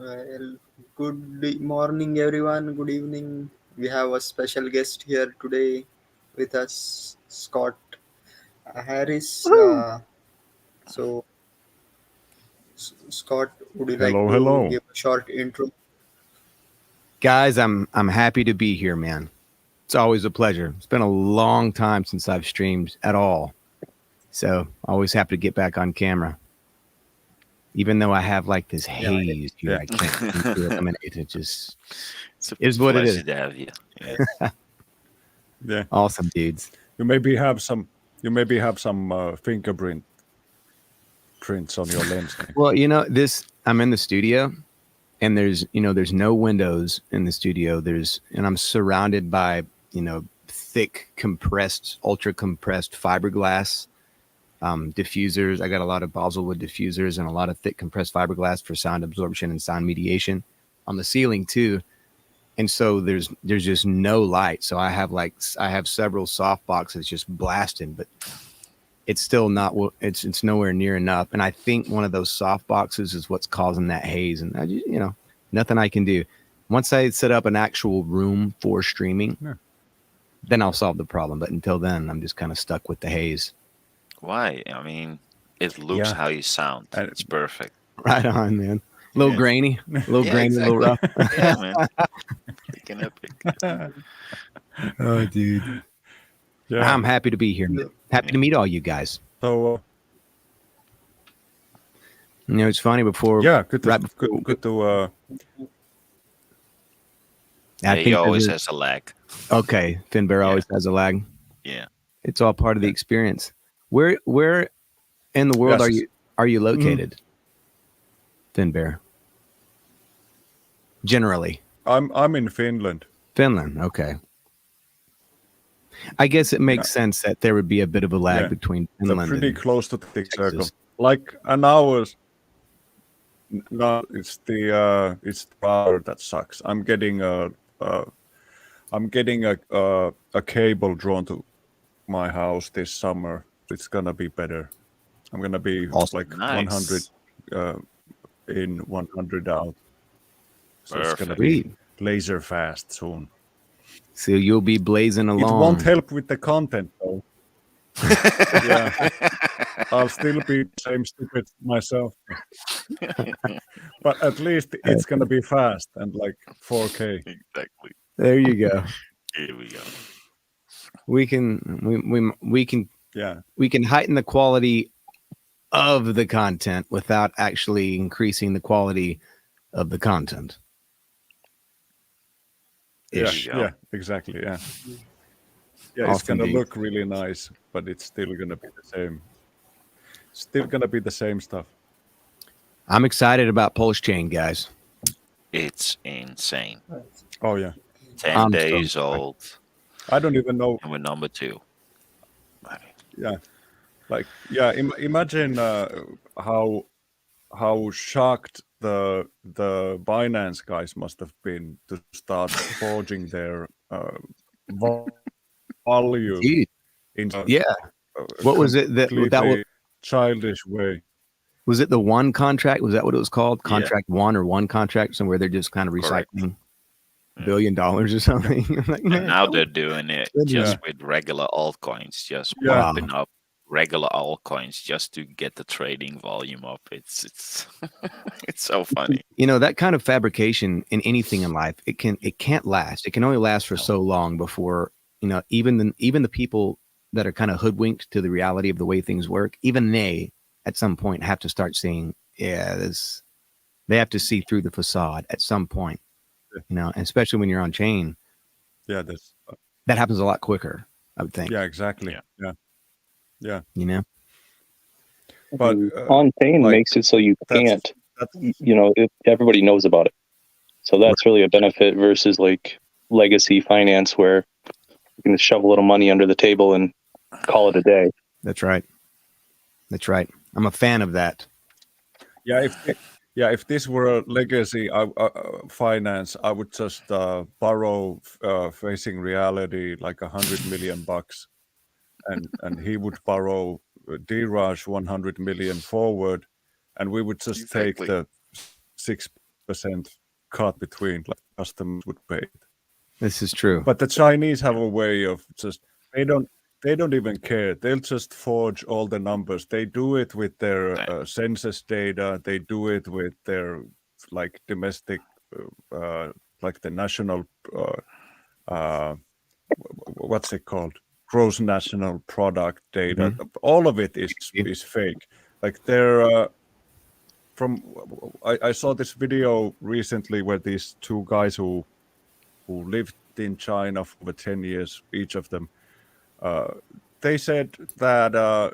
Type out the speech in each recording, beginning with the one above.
Well, good morning, everyone. Good evening. We have a special guest here today with us, Scott Harris. Woo! So, Scott, would you like Hello, to hello. give a short intro? Guys, I'm happy to be here, man. It's always a pleasure. It's been a long time since I've streamed at all. So always happy to get back on camera. Even though I have like this Yeah, haze here, Yeah, I can't seem to eliminate it. It just It's a is what it pleasure is. to have you. Yeah. yeah. Awesome, dudes. You maybe have some. You maybe have some fingerprint prints on your lens. Well, this I'm in the studio and there's no windows in the studio. And I'm surrounded by, thick compressed, ultra compressed fiberglass diffusers. I got a lot of balsa wood diffusers and a lot of thick compressed fiberglass for sound absorption and sound mediation on the ceiling too. And so there's just no light. So I have several soft boxes just blasting, but it's still not it's nowhere near enough. And I think one of those soft boxes is what's causing that haze. And nothing I can do. Once I set up an actual room for streaming, Yeah. then I'll solve the problem. But until then, I'm just kind of stuck with the haze. Why? I mean, it looks Yeah. how you sound. And- It's perfect. Right on, man. A little Yeah. grainy, a little Yeah, grainy, a little rough. Yeah, man. Picking up. Oh, dude. Yeah. I'm happy to be here, man. Happy to meet all you guys. So It's funny before. yeah, good to right before, good to I Yeah, think he always there's has a lag. okay. Finbear Yeah. always has a lag. Yeah. It's all part of the experience. Where in the world Yes. are you located, Finbear? Generally, I'm in Finland. Finland. Okay. I guess it makes sense that there would be a bit of a lag Yeah. between So Finland pretty and close to the circle. Texas. Like an hour. No, it's the router that sucks. I'm getting a cable drawn to my house this summer. It's gonna be better. I'm gonna be Awesome. like Nice. 100 in, 100 out. So it's gonna Perfect. be Sweet. laser fast soon. So you'll be blazing It along. won't help with the content though. Yeah, I'll still be the same stupid myself. But at least it's gonna be fast and like 4K. Exactly. There you go. Here we go. We can Yeah, heighten the quality of the content without actually increasing the quality of the content. yeah, There you go. yeah, exactly. Yeah, yeah. It's Awesome, gonna dude. look really nice, but it's still gonna be the same. Still gonna be the same stuff. I'm excited about Pulsechain, guys. It's insane. Oh yeah, 10 I'm so days excited. old. I don't even know. And we're number 2. Yeah, like yeah. Imagine how shocked the Binance guys must have been to start forging their value Dude, in a yeah. What was it that completely childish way. was it the one contract? Was that what it was called? Yeah. Contract one or one contract? Somewhere they're just kind of Correct. recycling Yeah. $1 billion or something. Like, man, And now they're doing it Goodness. just with regular altcoins, just Yeah. pumping up regular altcoins just to get the trading volume up. It's it's so funny. that kind of fabrication in anything in life, it can't last. It can only last for No. so long before, even the people that are kind of hoodwinked to the reality of the way things work, even they at some point have to start seeing, they have to see through the facade at some point, and especially when you're on chain, Yeah, that's that happens a lot quicker, I would think, yeah, exactly. Yeah. Yeah. But on chain like, makes it so you that's can't, everybody knows about it. So that's really a benefit versus like legacy finance where you can just shove a little money under the table and call it a day. That's right. I'm a fan of that. yeah. If this were a legacy finance, I would just borrow facing reality like $100 million, and he would borrow Diraj 100 million forward, and we would just take Exactly. the 6% 6% cut between, like customers would pay it. This is true. But the Chinese have a way of just they don't even care. They'll just forge all the numbers. They do it with their census data. They do it with their like domestic, like the national, what's it called? Gross national product data. All of it is fake. Like they're I saw this video recently where these two guys who lived in China for over 10 years, each of them, they said that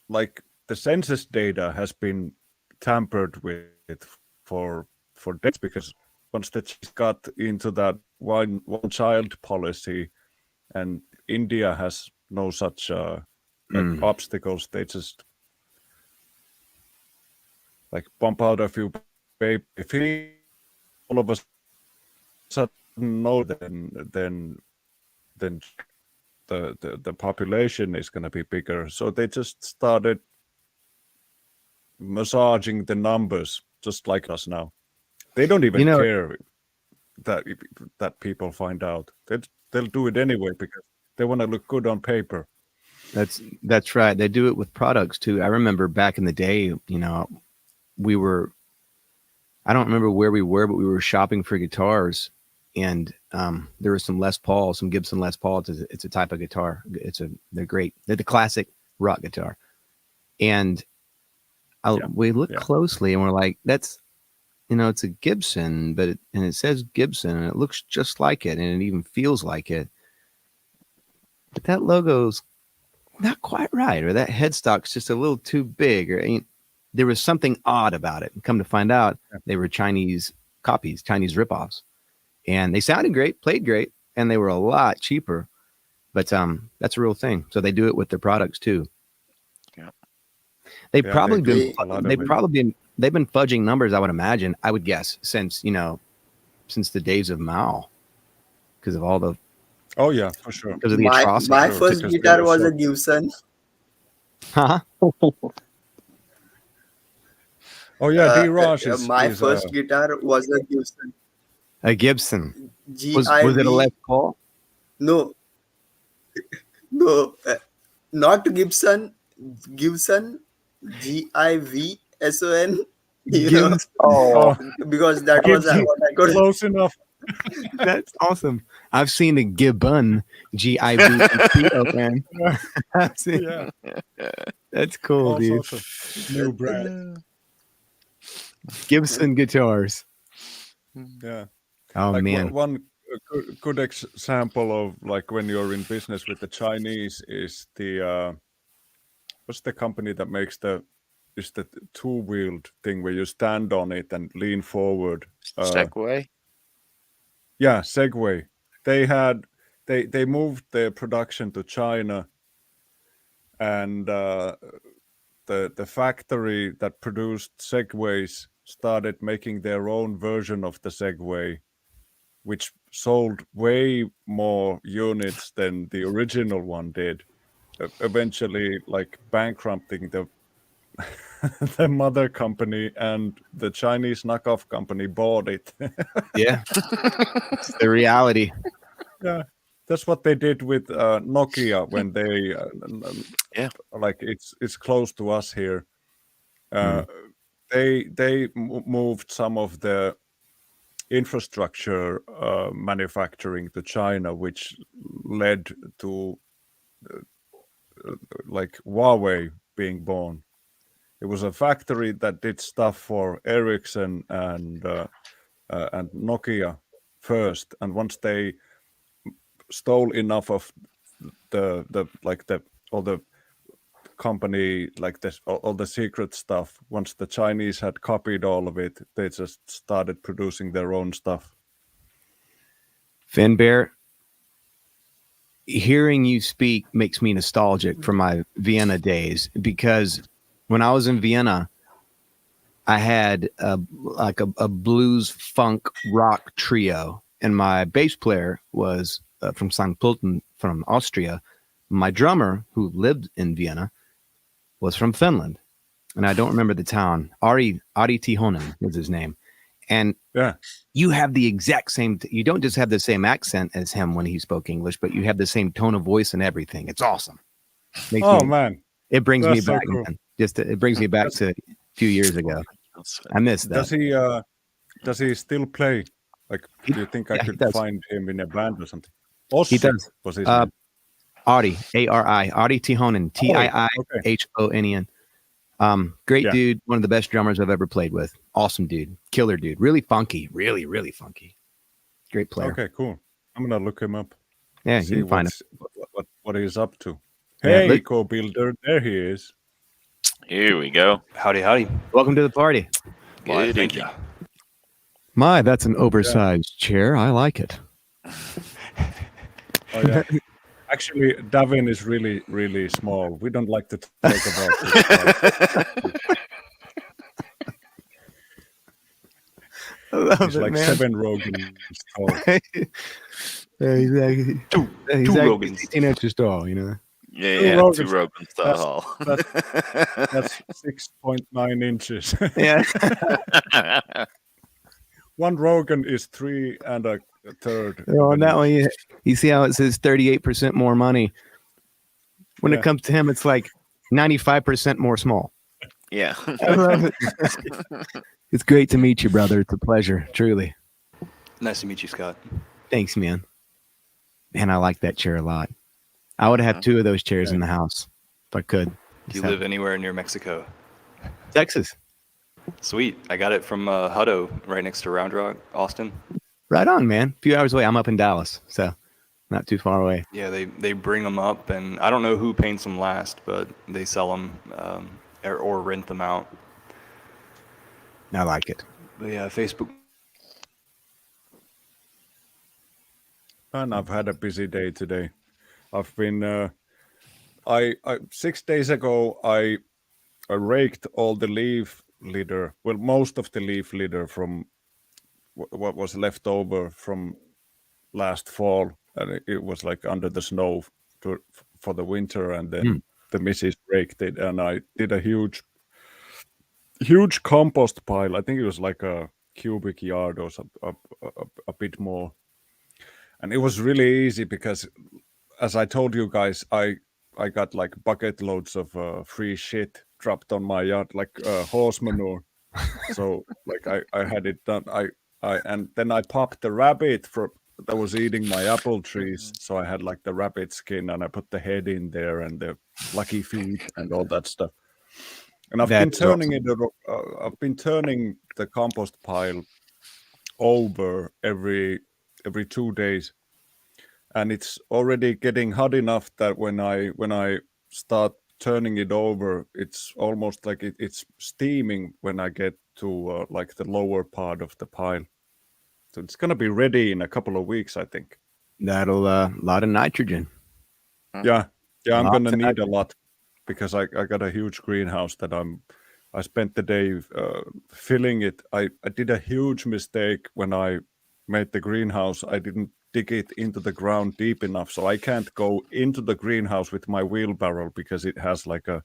like the census data has been tampered with for decades, because once the Chinese got into that one child policy, and India has no such like obstacles, they just like bump out a few baby. If he all of a sudden know, then the population is going to be bigger. So they just started massaging the numbers, just like us now. They don't even care that people find out. They'll do it anyway because they want to look good on paper. That's right. They do it with products too. I remember back in the day, I don't remember where we were, but we were shopping for guitars, and there was some Gibson Les Paul. It's a type of guitar. They're great. They're the classic rock guitar. And we looked closely and we're like, that's, it's a Gibson, and it says Gibson and it looks just like it. And it even feels like it. But that logo's not quite right, or that headstock's just a little too big, or there was something odd about it. And come to find out, they were Chinese copies, Chinese ripoffs, and they sounded great, played great, and they were a lot cheaper. But that's a real thing. So they do it with their products too. Yeah, they've been fudging numbers, I would imagine. I would guess since the days of Mao, because of all the. Oh yeah, for sure. Because of the atrocities. My first guitar was a Gibson. Huh? Oh yeah, D-Raj my first guitar was a Gibson. A Gibson. Was it a Les Paul? No, not Gibson. Gibson, Givson. Because that was what I could. Close enough. That's awesome. I've seen a Gibbon, Gibon. Yeah. That's cool, dude. New brand. Gibson guitars. Yeah. Oh, like man. One good example of like when you're in business with the Chinese is the what's the company that makes the two-wheeled thing where you stand on it and lean forward? Segway. Yeah, Segway. They moved their production to China, and the factory that produced Segways started making their own version of the Segway, which sold way more units than the original one did, eventually like bankrupting the mother company, and the Chinese knockoff company bought it. Yeah, it's the reality. Yeah, that's what they did with Nokia when they like it's close to us here. They moved some of the infrastructure manufacturing to China, which led to like Huawei being born. It was a factory that did stuff for Ericsson and Nokia first, and once they stole enough of all the company, like this, all the secret stuff, once the Chinese had copied all of it, they just started producing their own stuff. Finbear, hearing you speak makes me nostalgic for my Vienna days, because when I was in Vienna, I had a blues funk rock trio, and my bass player was from St. Pölten, from Austria. My drummer, who lived in Vienna, was from Finland, and I don't remember the town. Ari Tihonen was his name, And Yeah. you have the exact same. You don't just have the same accent as him when he spoke English, but you have the same tone of voice and everything. It's awesome. Man, It brings me that's so back. cool. Man. It brings me back to a few years ago. I miss that. Does he still play? Like, do you think I Yeah, he could does. find him in a band or something? He Ossi does. was his name. Audi, Ari, Audi Tihonen, Tiihonen. Great Yeah. dude, one of the best drummers I've ever played with. Awesome dude, killer dude, really funky, really, really funky. Great player. Okay, cool. I'm gonna look him up. Yeah, See you can find him. what he's up to. Yeah, Hey, co-builder, there he is. Here we go. Howdy, howdy. Welcome to the party. Why, Good thank you. evening. My, that's an oversized chair. I like it. Oh yeah. Actually, Davin is really, really small. We don't like to talk about this. I love He's it, like man. 7 Rogans tall. He's like, Two like Rogans. 18 inches tall, you know. Yeah, Rogans. 2 Rogans tall. That's 6.9 inches. Yeah. 1 Rogan is 3 1/3. Oh, on that one, you see how it says 38% more money. When Yeah. it comes to him, it's like 95% more small. Yeah. I love it. It's great to meet you, brother. It's a pleasure, truly. Nice to meet you, Scott. Thanks, man. Man, I like that chair a lot. I would have 2 of those chairs in the house if I could. Do you live anywhere near Mexico? Texas? Sweet. I got it from Hutto, right next to Round Rock, Austin. Right on, man. A few hours away. I'm up in Dallas, so not too far away. Yeah, they bring them up, and I don't know who paints them last, but they sell them or rent them out. I like it. But yeah, Facebook. And I've had a busy day today. I've been I 6 days ago I raked all the leaf litter, well, most of the leaf litter from what was left over from last fall, and it was like under the snow for the winter, and then the missus raked it, and I did a huge compost pile. I think it was like a cubic yard or a bit more, and it was really easy because, as I told you guys, I got like bucket loads of free shit dropped on my yard, like horse manure. So like I had it done. And then I popped the rabbit that was eating my apple trees. So I had like the rabbit skin, and I put the head in there and the lucky feet and all that stuff. And I've been turning I've been turning the compost pile over every 2 days. And it's already getting hot enough that when I start turning it over, it's almost like it's steaming when I get to like the lower part of the pile. So it's gonna be ready in a couple of weeks, I think. That'll a lot of nitrogen. Yeah, I'm Lots gonna of need a lot because I got a huge greenhouse that I spent the day filling it. I did a huge mistake when I made the greenhouse. I didn't dig it into the ground deep enough, so I can't go into the greenhouse with my wheelbarrow because it has like a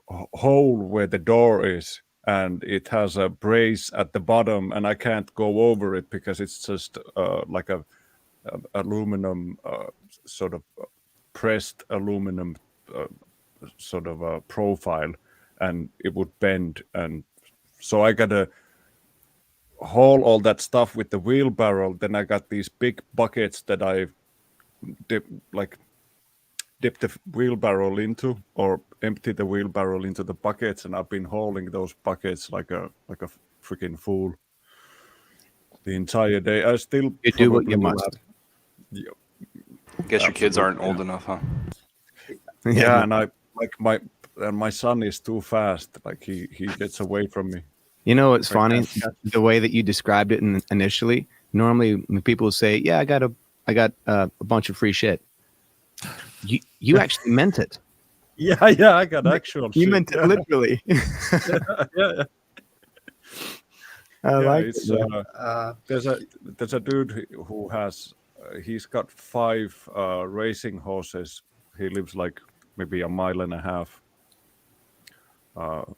hole where the door is, and it has a brace at the bottom, and I can't go over it because it's just like a aluminum sort of pressed aluminum sort of a profile, and it would bend, and so I gotta haul all that stuff with the wheelbarrow. Then I got these big buckets that I dip the wheelbarrow into, or empty the wheelbarrow into the buckets, and I've been hauling those buckets like a freaking fool the entire day. I still You do what you will must. Guess your kids aren't Absolutely, old enough, huh? Yeah, and I like my son is too fast. Like he gets away from me. You know what's I funny? can't catch The way that you described it initially. Normally, when people say, "Yeah, I got a bunch of free shit," you actually meant it. Yeah, I got actual. You shit. meant it literally. Yeah. I like it's it. there's a dude who has he's got 5 racing horses. He lives like maybe a mile and a half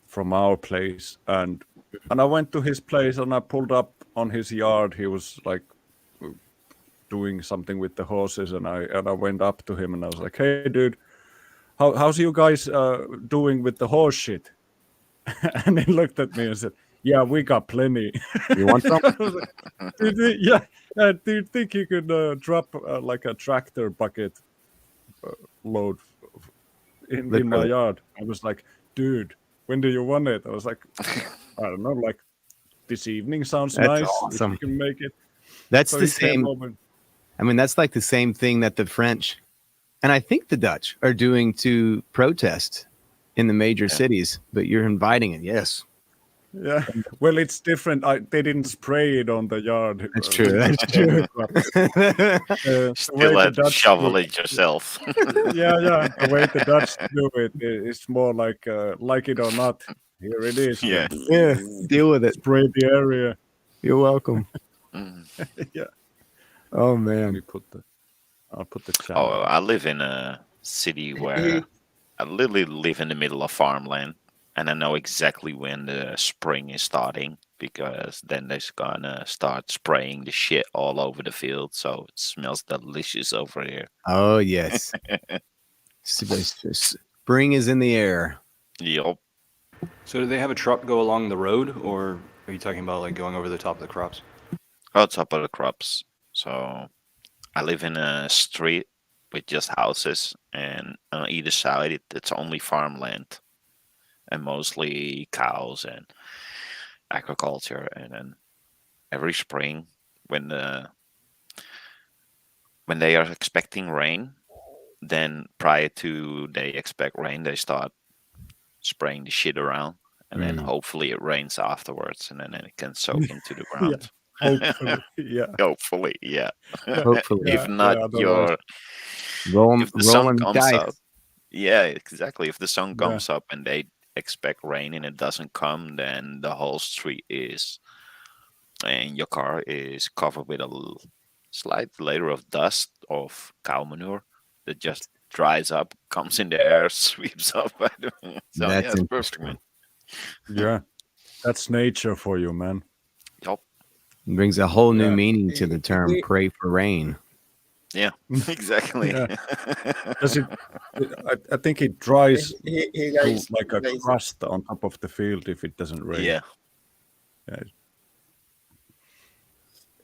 from our place, and I went to his place and I pulled up on his yard. He was like doing something with the horses, and I went up to him and I was like, "Hey, dude, how's you guys doing with the horse shit?" And he looked at me and said, "Yeah, we got plenty." You want some? I was like, do you think you could drop like a tractor bucket load in my Literally. yard? I was like, "Dude, when do you want it?" I was like, "I don't know, like this evening sounds That's nice if awesome. you can make it." That's So the he came same. over. I mean, that's like the same thing that the French and I think the Dutch are doing to protest in the major cities, but you're inviting it. Yes, Yeah, well, it's different. They didn't spray it on the yard. that's true. That's true. The way Still the had to Dutch shovel do, it yourself. yeah. The way the Dutch do it, it's more like it or not. Here it is. Yeah. Yeah, deal with it. Spray the area. You're welcome. Mm. Yeah. Oh Let man. me I'll put the chat. Oh, on. I live in a city where Hey, I literally live in the middle of farmland, and I know exactly when the spring is starting because then they're gonna start spraying the shit all over the field, so it smells delicious over here. Oh yes. Spring is in the air. Yup. So do they have a truck go along the road, or are you talking about like going over the top of the crops? On top of the crops. So I live in a street with just houses, and on either side it's only farmland and mostly cows and agriculture. And then every spring, when they are expecting rain, then prior to they expect rain, they start spraying the shit around, and then hopefully it rains afterwards, and then it can soak into the ground. Hopefully, yeah. Hopefully, yeah. Hopefully. If not, otherwise, if the sun rolling comes dice. up, yeah, exactly. If the sun Yeah. comes up and they expect rain and it doesn't come, then the whole street is, and your car is covered with a slight layer of dust of cow manure that just dries up, comes in the air, sweeps up. So That's yeah, it's perfect, man. yeah. That's nature for you, man. Yup. Brings a whole new Yeah. meaning to the term Hey, pray for rain. Yeah, exactly. Yeah. Does it? I think it dries hey to guys, like a guys. crust on top of the field if it doesn't rain. Yeah.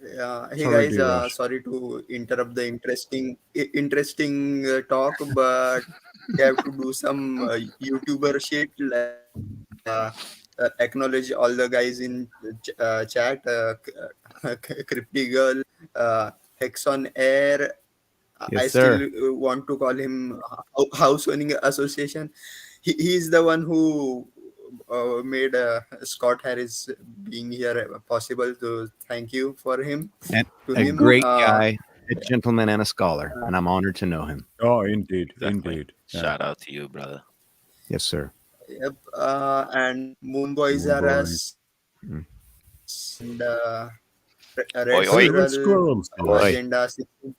Yeah. Hey Sorry, guys, Dirash. sorry to interrupt the interesting talk, but we have to do some YouTuber shit like acknowledge all the guys in chat, Crypty Girl, Hex on Air. I Yes, still sir. want to call him House Owning Association. He's the one who made Scott Harris being here possible. So thank you for him. And To a him, great guy, a gentleman, and a scholar, and I'm honored to know him. Oh, indeed, Exactly. indeed. Yeah. Shout out to you, brother. Yes, sir. yep, and Moon Boys Moon are Boy. us, Mm. and Oi, Red oi. Hey, Red Squirrel, Squirrels. Oi. Agenda 16.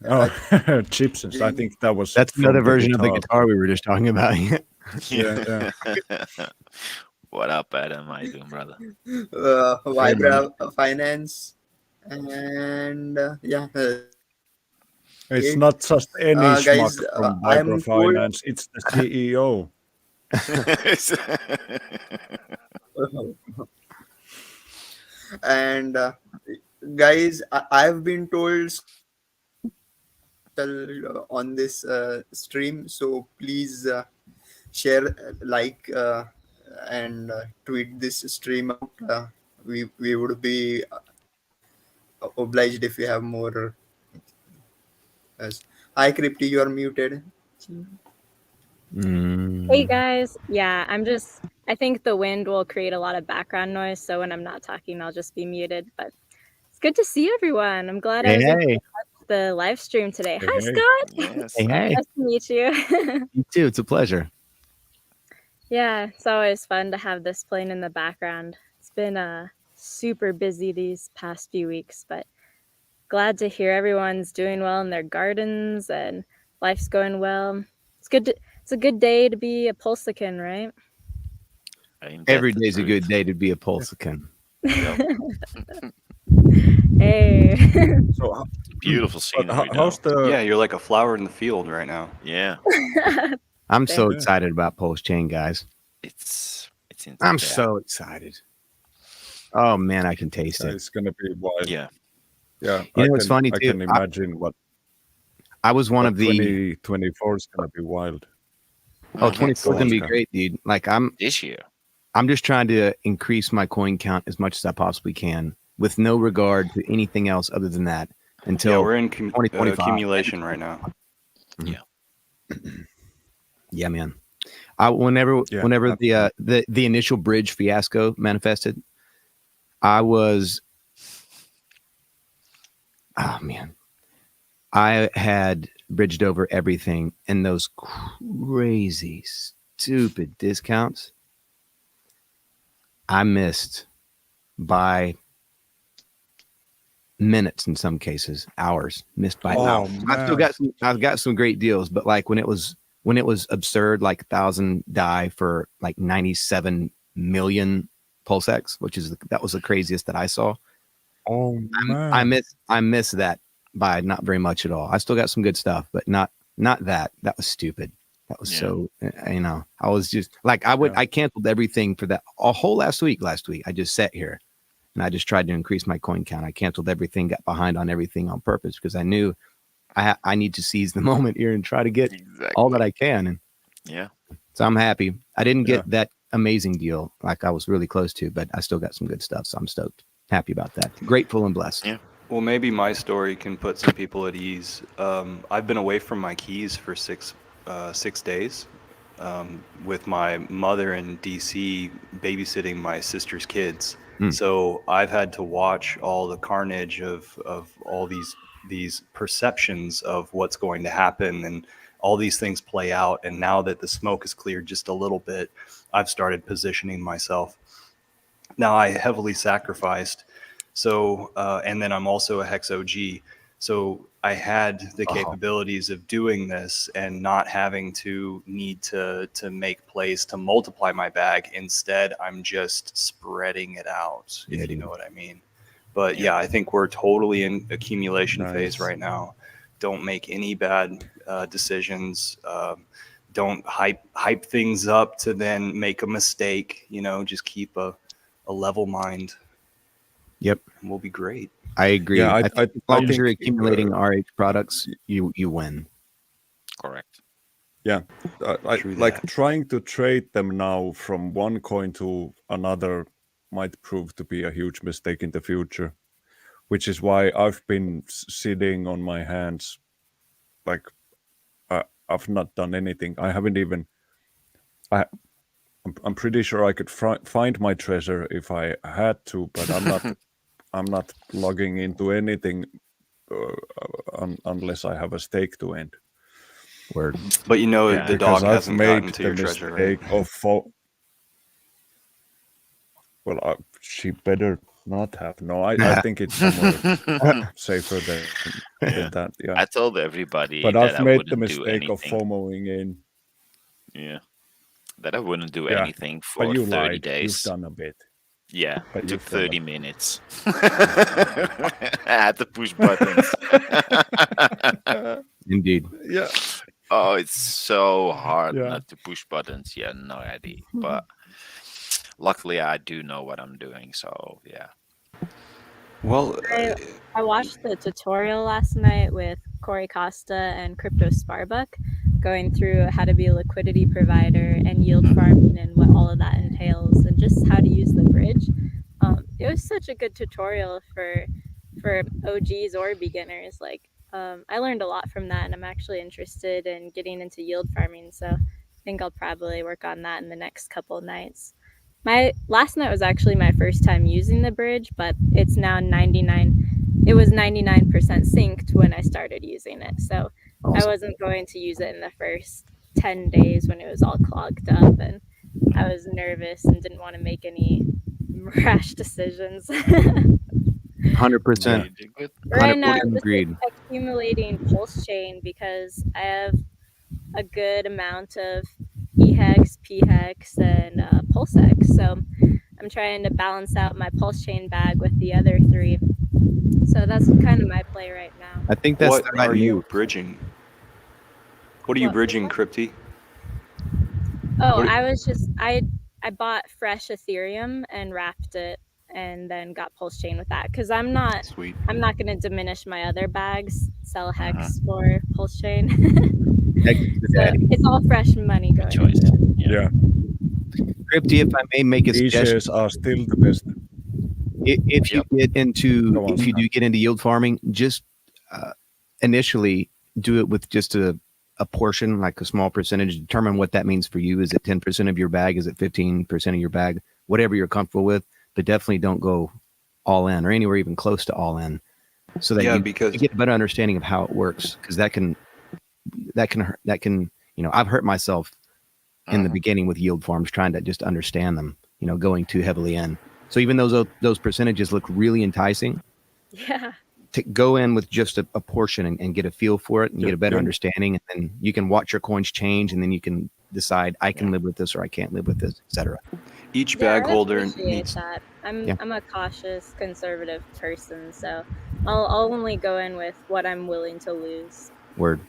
Oh, Chipsons. I think that was That's from another the version of the guitar. guitar we were just talking about. Yeah. What up, Adam? How you doing, brother? Vibra Finance, and yeah, It's it. not just any schmuck Guys, from Vibra I'm told. Finance. It's the CEO. And guys, I've been told on this stream, so please share, like, and tweet this stream out. We would be obliged if you have more. Yes. Hi, Crypty, you are muted. Hey guys, yeah, I think the wind will create a lot of background noise, so when I'm not talking, I'll just be muted. But it's good to see everyone. I'm glad I was able to watch the live stream today. Hi, Hey. Scott. Yes. Hey, hey. Nice to meet you. You too. It's a pleasure. Yeah, it's always fun to have this playing in the background. It's been super busy these past few weeks, but glad to hear everyone's doing well in their gardens and life's going well. It's good It's a good day to be a Pulsechain, right? Ain't that Every the day's a good truth? day to be a Pulsechain. Yep. Hey. So Beautiful but scenery, how's though. the Yeah, you're like a flower in the field right now. Yeah, I'm so Yeah. excited about Pulsechain, guys. it's I'm yeah. so excited. Oh man, I can taste yeah, it. it's gonna be wild. Yeah, Yeah, You know, it's funny I too. can imagine what I was one of the 2024 is gonna be wild. oh, Mhm. 24 is gonna be Pulsechain. great, dude. Like I'm this year. just trying to increase my coin count as much as I possibly can, with no regard to anything else other than that Yeah, until we're in 2025. accumulation right now. Yeah, man. Whenever Yeah, the initial bridge fiasco manifested, I was, oh man, I had bridged over everything, and those crazy stupid discounts I missed by minutes, in some cases hours, missed by Oh, hours. man. I've got some great deals, but like when it was absurd, like 1,000 die for like 97 million pulsex, that was the craziest that I saw. Oh man. I miss that by not very much at all. I still got some good stuff, but not that. That was stupid. That was so, I was just like, I canceled everything for that a whole last week. I just sat here and I just tried to increase my coin count. I canceled everything, got behind on everything on purpose because I knew I need to seize the moment here and try to get all that I can. And Yeah. so I'm happy. I didn't get that amazing deal like I was really close to, but I still got some good stuff. So I'm stoked, happy about that. Grateful and blessed. Yeah. Well, maybe my story can put some people at ease. I've been away from my keys for 6 days, with my mother in DC babysitting my sister's kids. So I've had to watch all the carnage of all these perceptions of what's going to happen and all these things play out. And now that the smoke is cleared just a little bit, I've started positioning myself. Now I heavily sacrificed. So, and then I'm also a Hex OG. So I had the capabilities of doing this and not having to need to make plays to multiply my bag. Instead, I'm just spreading it out, if you know what I mean. But yeah, I think we're totally in accumulation phase right now. Don't make any bad decisions. Don't hype things up to then make a mistake. Just keep a level mind. Yep. And we'll be great. I agree. Yeah, I think as long as you're accumulating RH products, you win. Correct. Yeah, like trying to trade them now from one coin to another might prove to be a huge mistake in the future, which is why I've been sitting on my hands. Like I've not done anything. I haven't even. I'm pretty sure I could find my treasure if I had to, but I'm not. I'm not logging into anything unless I have a stake to end. Word. But the dog hasn't gotten to your treasure, right? Well, she better not have. No, I think it's somewhere safer than that. Yeah. I told everybody but that I've I made wouldn't the do mistake of anything. FOMOing in. Yeah. That I wouldn't do anything for but you 30 lied. days. You've done a bit. Yeah, But it took you've done 30 minutes. I had to push buttons. Indeed. Yeah. Oh, it's so hard Yeah. not to push buttons. Yeah, no idea. But luckily, I do know what I'm doing. So, yeah. Well, I watched the tutorial last night with Corey Costa and Crypto Sparbuck going through how to be a liquidity provider and yield farming and what all of that entails and just how to use the bridge. It was such a good tutorial for OGs or beginners. Like I learned a lot from that, and I'm actually interested in getting into yield farming. So I think I'll probably work on that in the next couple nights. My last night was actually my first time using the bridge, but it's now 99. It was 99% synced when I started using it. So I wasn't going to use it in the first 10 days when it was all clogged up, and I was nervous and didn't want to make any rash decisions. 100%. Right now, 100% I'm just agreed. accumulating Pulsechain because I have a good amount of E-hex, P-hex, and Pulsex. So I'm trying to balance out my Pulsechain bag with the other 3. So that's kind of my play right now. I think that's What the right are you move. bridging? What are you What- bridging, Crypty? Oh, What- I was just I bought fresh Ethereum and wrapped it, and then got Pulsechain with that because I'm not Sweet. going to diminish my other bags. Sell hex Mhm. for Pulsechain. Hex is the So daddy. it's all fresh money Good going choice. into it. Yeah, Crypty, if I may make a suggestion, E-shares are still the best. if you Yep. get into, Go on, if you Scott. do get into yield farming, just initially do it with just a portion, like a small percentage. Determine what that means for you. Is it 10% of your bag? Is it 15% of your bag? Whatever you're comfortable with, but definitely don't go all in or anywhere even close to all in, so that Yeah, you because get a better understanding of how it works. Because that can I've hurt myself in the Mhm. beginning with yield farms trying to just understand them. Going too heavily in. So even those percentages look really enticing, Yeah. to go in with just a portion and get a feel for it and Yeah, get a better yeah. understanding, and then you can watch your coins change, and then you can decide I can Yeah. live with this or I can't live with this, etc. each Yeah, bag I holder appreciate needs that. Yeah. I'm a cautious, conservative person, so I'll only go in with what I'm willing to lose. Word.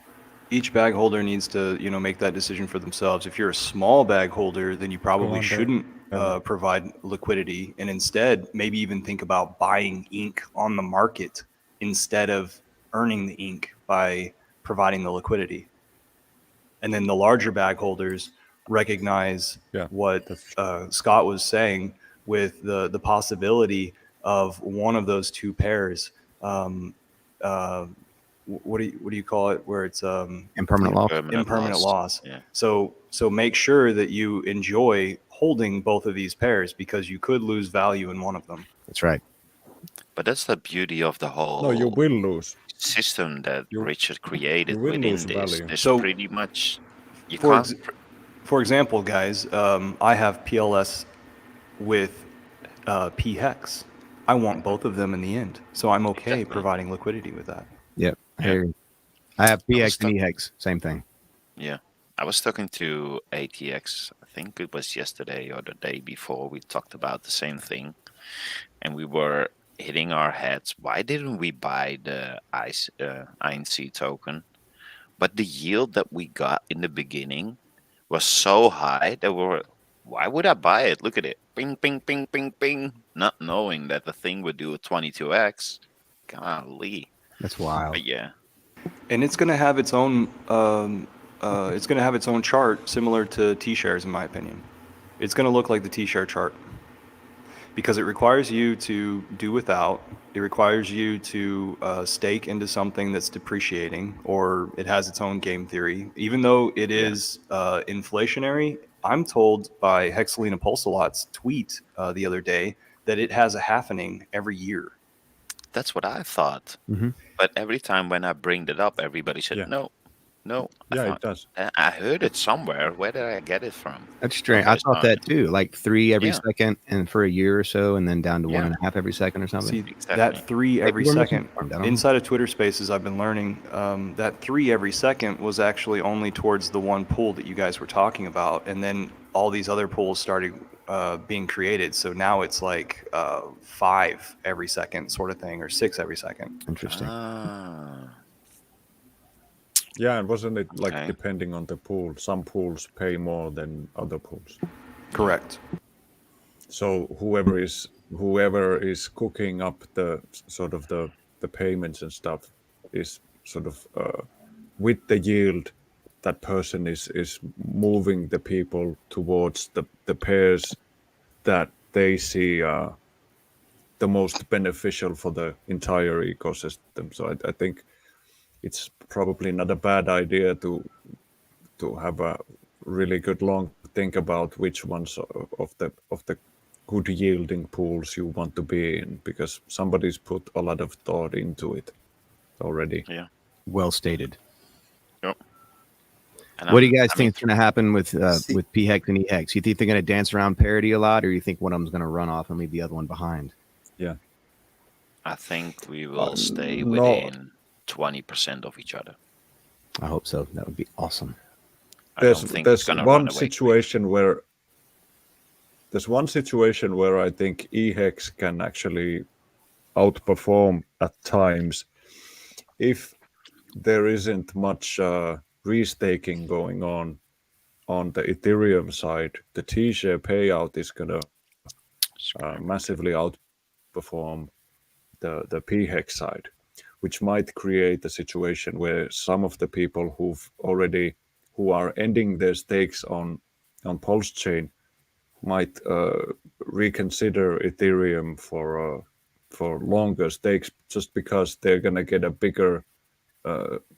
each bag holder needs to make that decision for themselves. If you're a small bag holder, then you probably on, shouldn't David. provide liquidity, and instead maybe even think about buying ink on the market instead of earning the ink by providing the liquidity. And then the larger bag holders recognize Yeah, what that's Scott was saying with the possibility of one of those two pairs. Uh, what do you call it? Where it's Impermanent loss. impermanent loss. Yeah. So make sure that you enjoy holding both of these pairs because you could lose value in one of them. That's right. But that's the beauty of the no. You whole will lose. system that You Richard created you will within lose this. value. There's So pretty much you for can't. ex- for example, guys, I have PLS with P hex. I want both of them in the end, so I'm okay Exactly. providing liquidity with that. Yep. I Yeah. hear you. I have I was PX and stuck. EHEX, same thing. Yeah. I was talking to ATX. I think it was yesterday or the day before. We talked about the same thing, and we were hitting our heads. Why didn't we buy the INC token? But the yield that we got in the beginning was so high that we were, why would I buy it? Look at it. Ping, ping, ping, ping, ping. Not knowing that the thing would do a 22x. Golly. That's wild. But yeah. And it's going to have its own chart similar to T-shares, in my opinion. It's going to look like the T-share chart because it requires you to do without. It requires you to stake into something that's depreciating, or it has its own game theory. Even though it is inflationary, I'm told by Hexalina Pulsalot's tweet the other day that it has a halvening every year. That's what I thought. Mhm. But every time when I bring it up, everybody said, Yeah. no. Yeah, it does. I heard it somewhere. Where did I get it from? That's strange. I Okay, thought so that too. Like 3 every Yeah. second, and for a year or so, and then down to Yeah. 1.5 every second or something. See, Exactly. that 3 every Maybe we're second, misinformed, I don't know. inside of Twitter Spaces, I've been learning that 3 every second was actually only towards the one pool that you guys were talking about. And then all these other pools started being created. So now it's like 5 every second sort of thing, or 6 every second. Interesting. Yeah, and wasn't it like Okay. depending on the pool? Some pools pay more than other pools. Correct. So whoever is cooking up the sort of the payments and stuff is sort of with the yield. That person is moving the people towards the pairs that they see the most beneficial for the entire ecosystem. So I think it's probably not a bad idea to have a really good long think about which ones of the good yielding pools you want to be in, because somebody's put a lot of thought into it already. Yeah. Well stated. Yep. And What do you guys I mean, think is going to happen with See- PHEX and EHEX? You think they're going to dance around parity a lot, or you think one of them's going to run off and leave the other one behind? Yeah. I think we will stay no. within 20% of each other. I hope so. That would be awesome. I don't think it's gonna run away quick. There's one situation where I think EHEX can actually outperform at times if there isn't much restaking going on the Ethereum side. The T-share payout is gonna massively outperform the PHEX side, which might create a situation where some of the people who are ending their stakes on Pulsechain might reconsider Ethereum for longer stakes, just because they're gonna get a bigger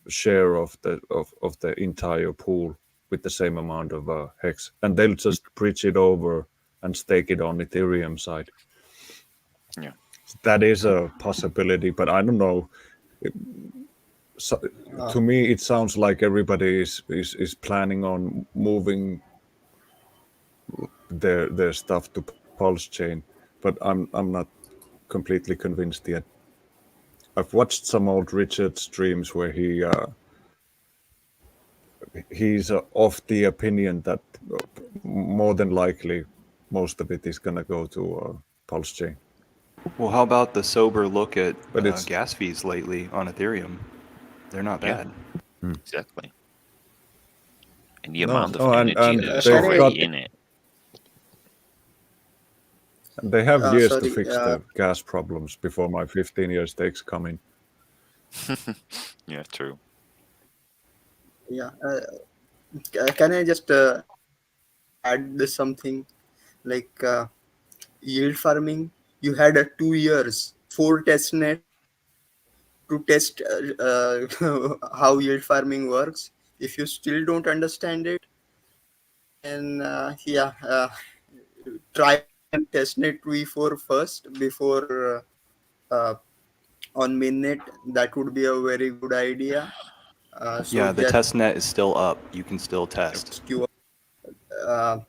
share of the entire pool with the same amount of hex, and they'll just bridge it over and stake it on Ethereum side. Yeah. That is a possibility, but I don't know. So, to me, it sounds like everybody is planning on moving their stuff to Pulsechain, but I'm not completely convinced yet. I've watched some old Richard streams where he's of the opinion that more than likely most of it is gonna go to Pulsechain. Well, how about the sober look at But it's gas fees lately on Ethereum? They're not Yeah. bad. Exactly. And the no, amount of no, energy and that is they've already got in it. they have years to Sorry, fix the gas problems before my 15-year stakes come in. Yeah, true. yeah. Can I just add this something like yield farming? You had 2 years, 4 test nets to test how yield farming works. If you still don't understand it, then try on testnet v4 first before on mainnet. That would be a very good idea. So Yeah, the just test net is still up. You can still test. skew. Uh,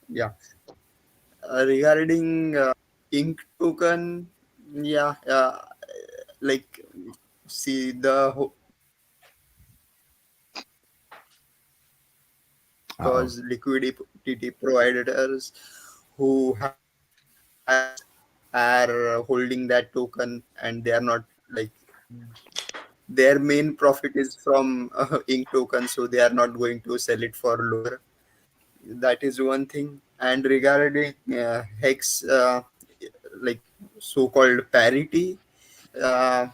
yeah. Regarding ink token, yeah, like see Uh-oh. because liquidity providers who are holding that token, and they are not like their main profit is from ink token, so they are not going to sell it for lower. That is one thing. And regarding hex, like so-called parity, uh,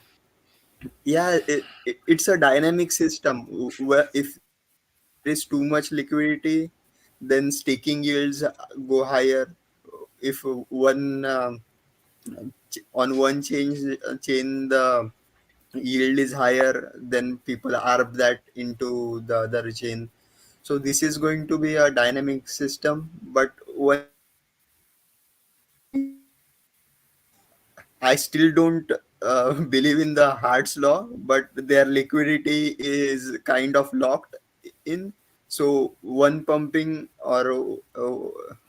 yeah, it's a dynamic system where if there is too much liquidity, then staking yields go higher. If on one chain the yield is higher, then people arb that into the other chain. So this is going to be a dynamic system. But one thing, I still don't believe in the Hart's law, but their liquidity is kind of locked in. So one pumping or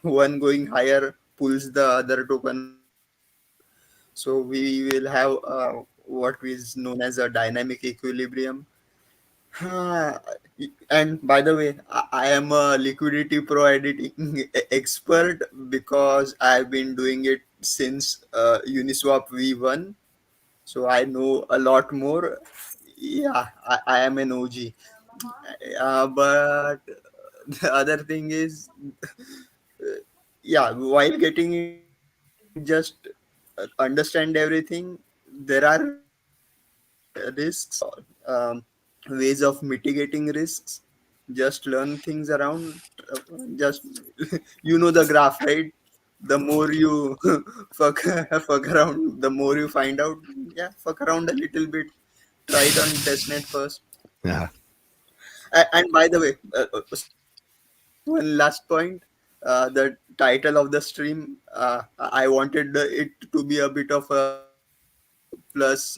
one going higher pulls the other token higher. So we will have what is known as a dynamic equilibrium. Ah, and by the way, I am a liquidity pro editing expert because I've been doing it since Uniswap V1. So I know a lot more. Yeah, I am an OG. But the other thing is, yeah, while getting into it, don't just understand everything. There are risks, um, ways of mitigating risks. Just learn things around. Just you know the graph, right? The more you fuck around, the more you find out. Yeah, fuck around a little bit. Try it on testnet first. Yeah. And by the way, one last point. The title of the stream, I wanted it to be a bit of a gaming. Plus,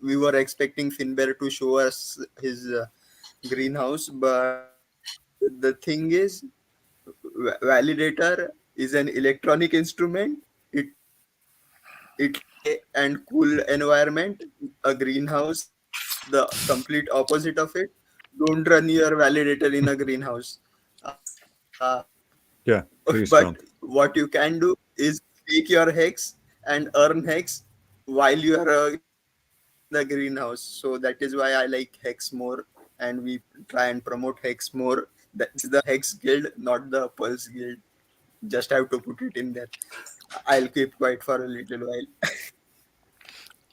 we were expecting Finbear to show us his greenhouse, but the thing is, validator is an electronic instrument. It and cool environment. A greenhouse is the complete opposite of it. don't run your validator in a greenhouse. Yeah, please But don't. what you can do is take your hex and earn hex while you are in the greenhouse. So that is why I like hex more, and we try and promote hex more. That's the hex guild, not the pulse guild. Just have to put it in there. I'll keep quiet for a little while.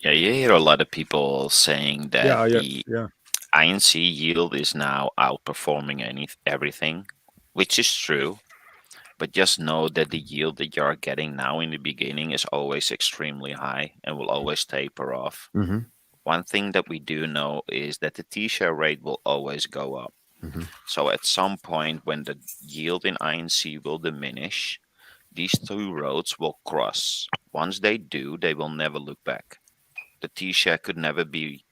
Yeah, you hear a lot of people saying that Yeah, yeah, the yeah. INC yield is now outperforming everything, which is true. But just know that the yield that you are getting now in the beginning is always extremely high and will always taper off. Mm-hmm. One thing that we do know is that the T-share rate will always go up. Mm-hmm. So at some point when the yield in INC will diminish, these two roads will cross. Once they do, they will never look back. The T-share could never be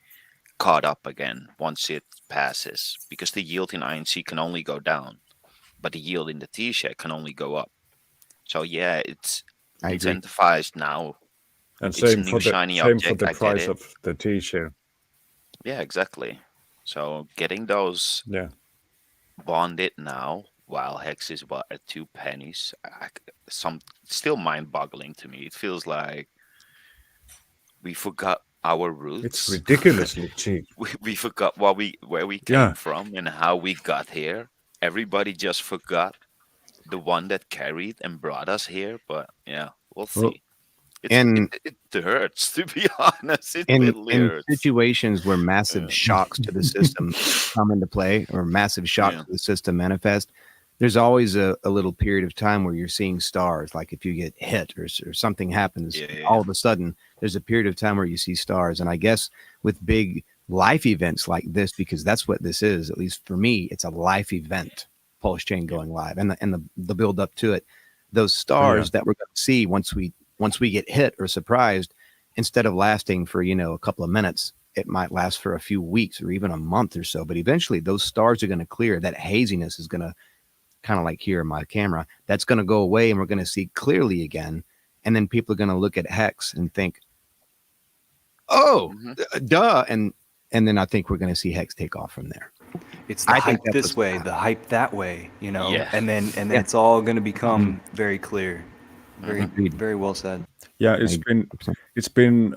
caught up again once it passes because the yield in INC can only go down, but the yield in the T-share can only go up. So yeah, it's I agree. incentivized now. And It's a same new for the shiny object. I get price it. of the T-share. Yeah, exactly. So getting those Yeah. bonded now while hex is what at 2 pennies. Some still mind-boggling to me. It feels like we forgot our It's roots. ridiculously cheap. We forgot where we Yeah. came from and how we got here. Everybody just forgot the one that carried and brought us here. But yeah, we'll Well, see. And It hurts to be honest. It in really hurts. situations where massive Yeah. shocks to the system come into play or massive shocks Yeah. to the system manifest, there's always a little period of time where you're seeing stars. Like if you get hit or something happens, Yeah. all of a sudden there's a period of time where you see stars. And I guess with big life events like this, because that's what this is, at least for me, it's a life event, Pulsechain going live, and the build up to it. Those stars that we're going to see once we get hit or surprised, instead of lasting for a couple of minutes, it might last for a few weeks or even a month or so. But eventually those stars are going to clear. That haziness is going to, kind of like here in my camera, that's going to go away and we're going to see clearly again. And then people are going to look at hex and think, oh, Mhm. duh. And then I think we're going to see hex take off from there. It's the I think hype that's this what's way, gonna the hype that way, Yeah. and then Yeah. it's all going to become very clear. Very Agreed. very well said. Yeah, I- it's been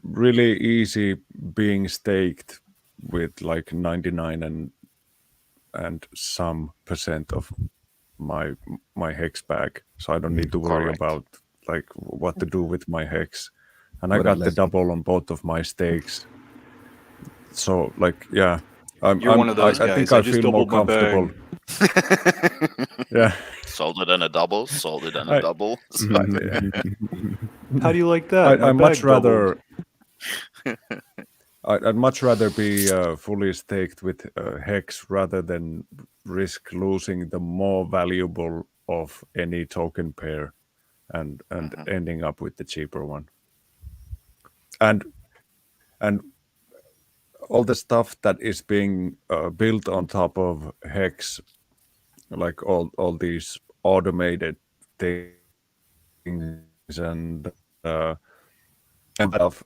really easy being staked with like 99 and some percent of my hex bag, so I don't need to worry Correct. about like what to do with my hex, and I What up, got the Leslie? double on both of my stakes. So like, yeah, You're one of those I guys. think I I just feel more doubled my bag. comfortable. Yeah, Sold it on a double. Sold it on a I, double. How do you like that? My I bag much doubled. rather I'd much rather be fully staked with hex rather than risk losing the more valuable of any token pair and ending up with the cheaper one. And and all the stuff that is being built on top of hex, like all these automated things and stuff,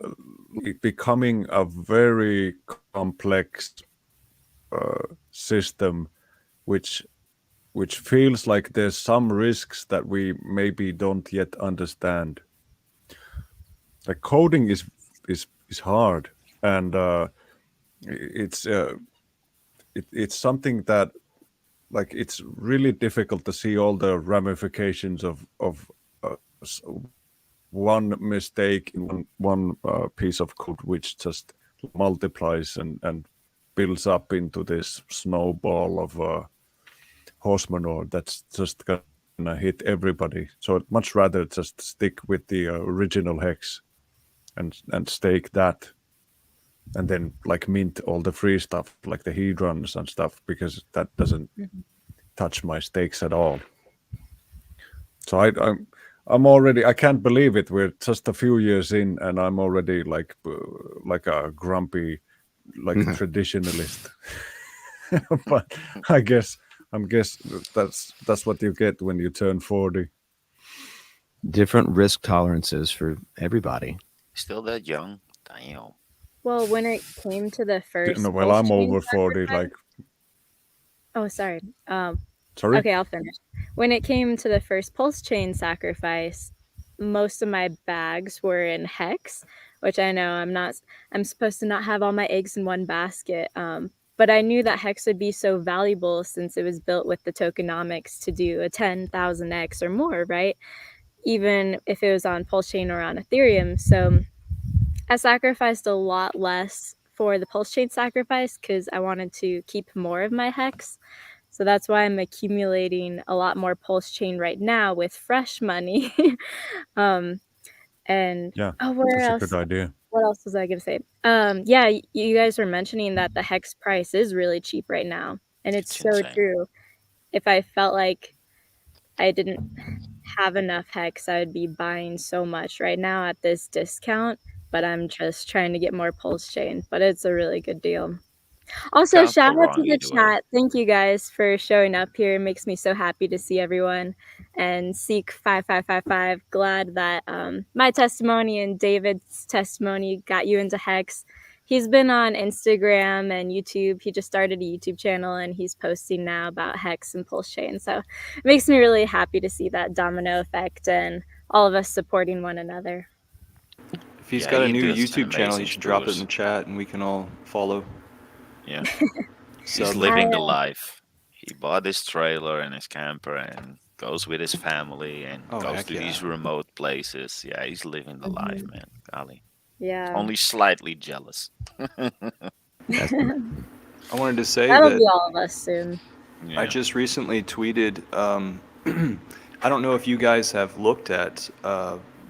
it becoming a very complex system, which feels like there's some risks that we maybe don't yet understand. Like coding is hard, and it's it's something that like it's really difficult to see all the ramifications of one mistake in one piece of code, which just multiplies and builds up into this snowball of horse manure that's just gonna hit everybody. So I'd much rather just stick with the original hex and stake that, and then like mint all the free stuff like the hedrons and stuff, because that doesn't touch my stakes at all. So I'm already, I can't believe it. We're just a few years in, and I'm already like a grumpy, like traditionalist. But I'm guess that's what you get when you turn 40. Different risk tolerances for everybody. Still that young? Damn. Well, when it came to the first No, well, I'm Pulsechain over 40. Like, Oh, sorry. Sorry. Okay, I'll finish. When it came to the first Pulsechain sacrifice, most of my bags were in hex, which I know I'm supposed to not have all my eggs in one basket. But I knew that hex would be so valuable since it was built with the tokenomics to do a 10,000x or more, right? Even if it was on Pulsechain or on Ethereum. So I sacrificed a lot less for the Pulsechain sacrifice because I wanted to keep more of my hex. So that's why I'm accumulating a lot more Pulsechain right now with fresh money. And Yeah, where that's a else? good idea. What else was I gonna say? Yeah, you guys were mentioning that the hex price is really cheap right now, and it's It's so insane. true. If I felt like I didn't have enough hex, I would be buying so much right now at this discount. But I'm just trying to get more Pulsechain. But it's a really good deal. Also, Can't go shout out to wrong the either way. chat. Thank you guys for showing up here. It makes me so happy to see everyone. And Seek 5555, glad that my testimony and David's testimony got you into Hex. He's been on Instagram and YouTube. He just started a YouTube channel and he's posting now about Hex and Pulsechain. So it makes me really happy to see that domino effect and all of us supporting one another. If he's Yeah, got a he new does YouTube channel, he amazing should drop it in the streams. chat and we can all follow. Yeah, he's Sub. living the life. He bought his trailer and his camper and goes with his family and Oh, goes heck to yeah. these remote places. Yeah, he's living the life, man. Golly. Yeah. Only slightly jealous. I wanted to say That'll that be all of us soon. Yeah. I just recently tweeted. I don't know if you guys have looked at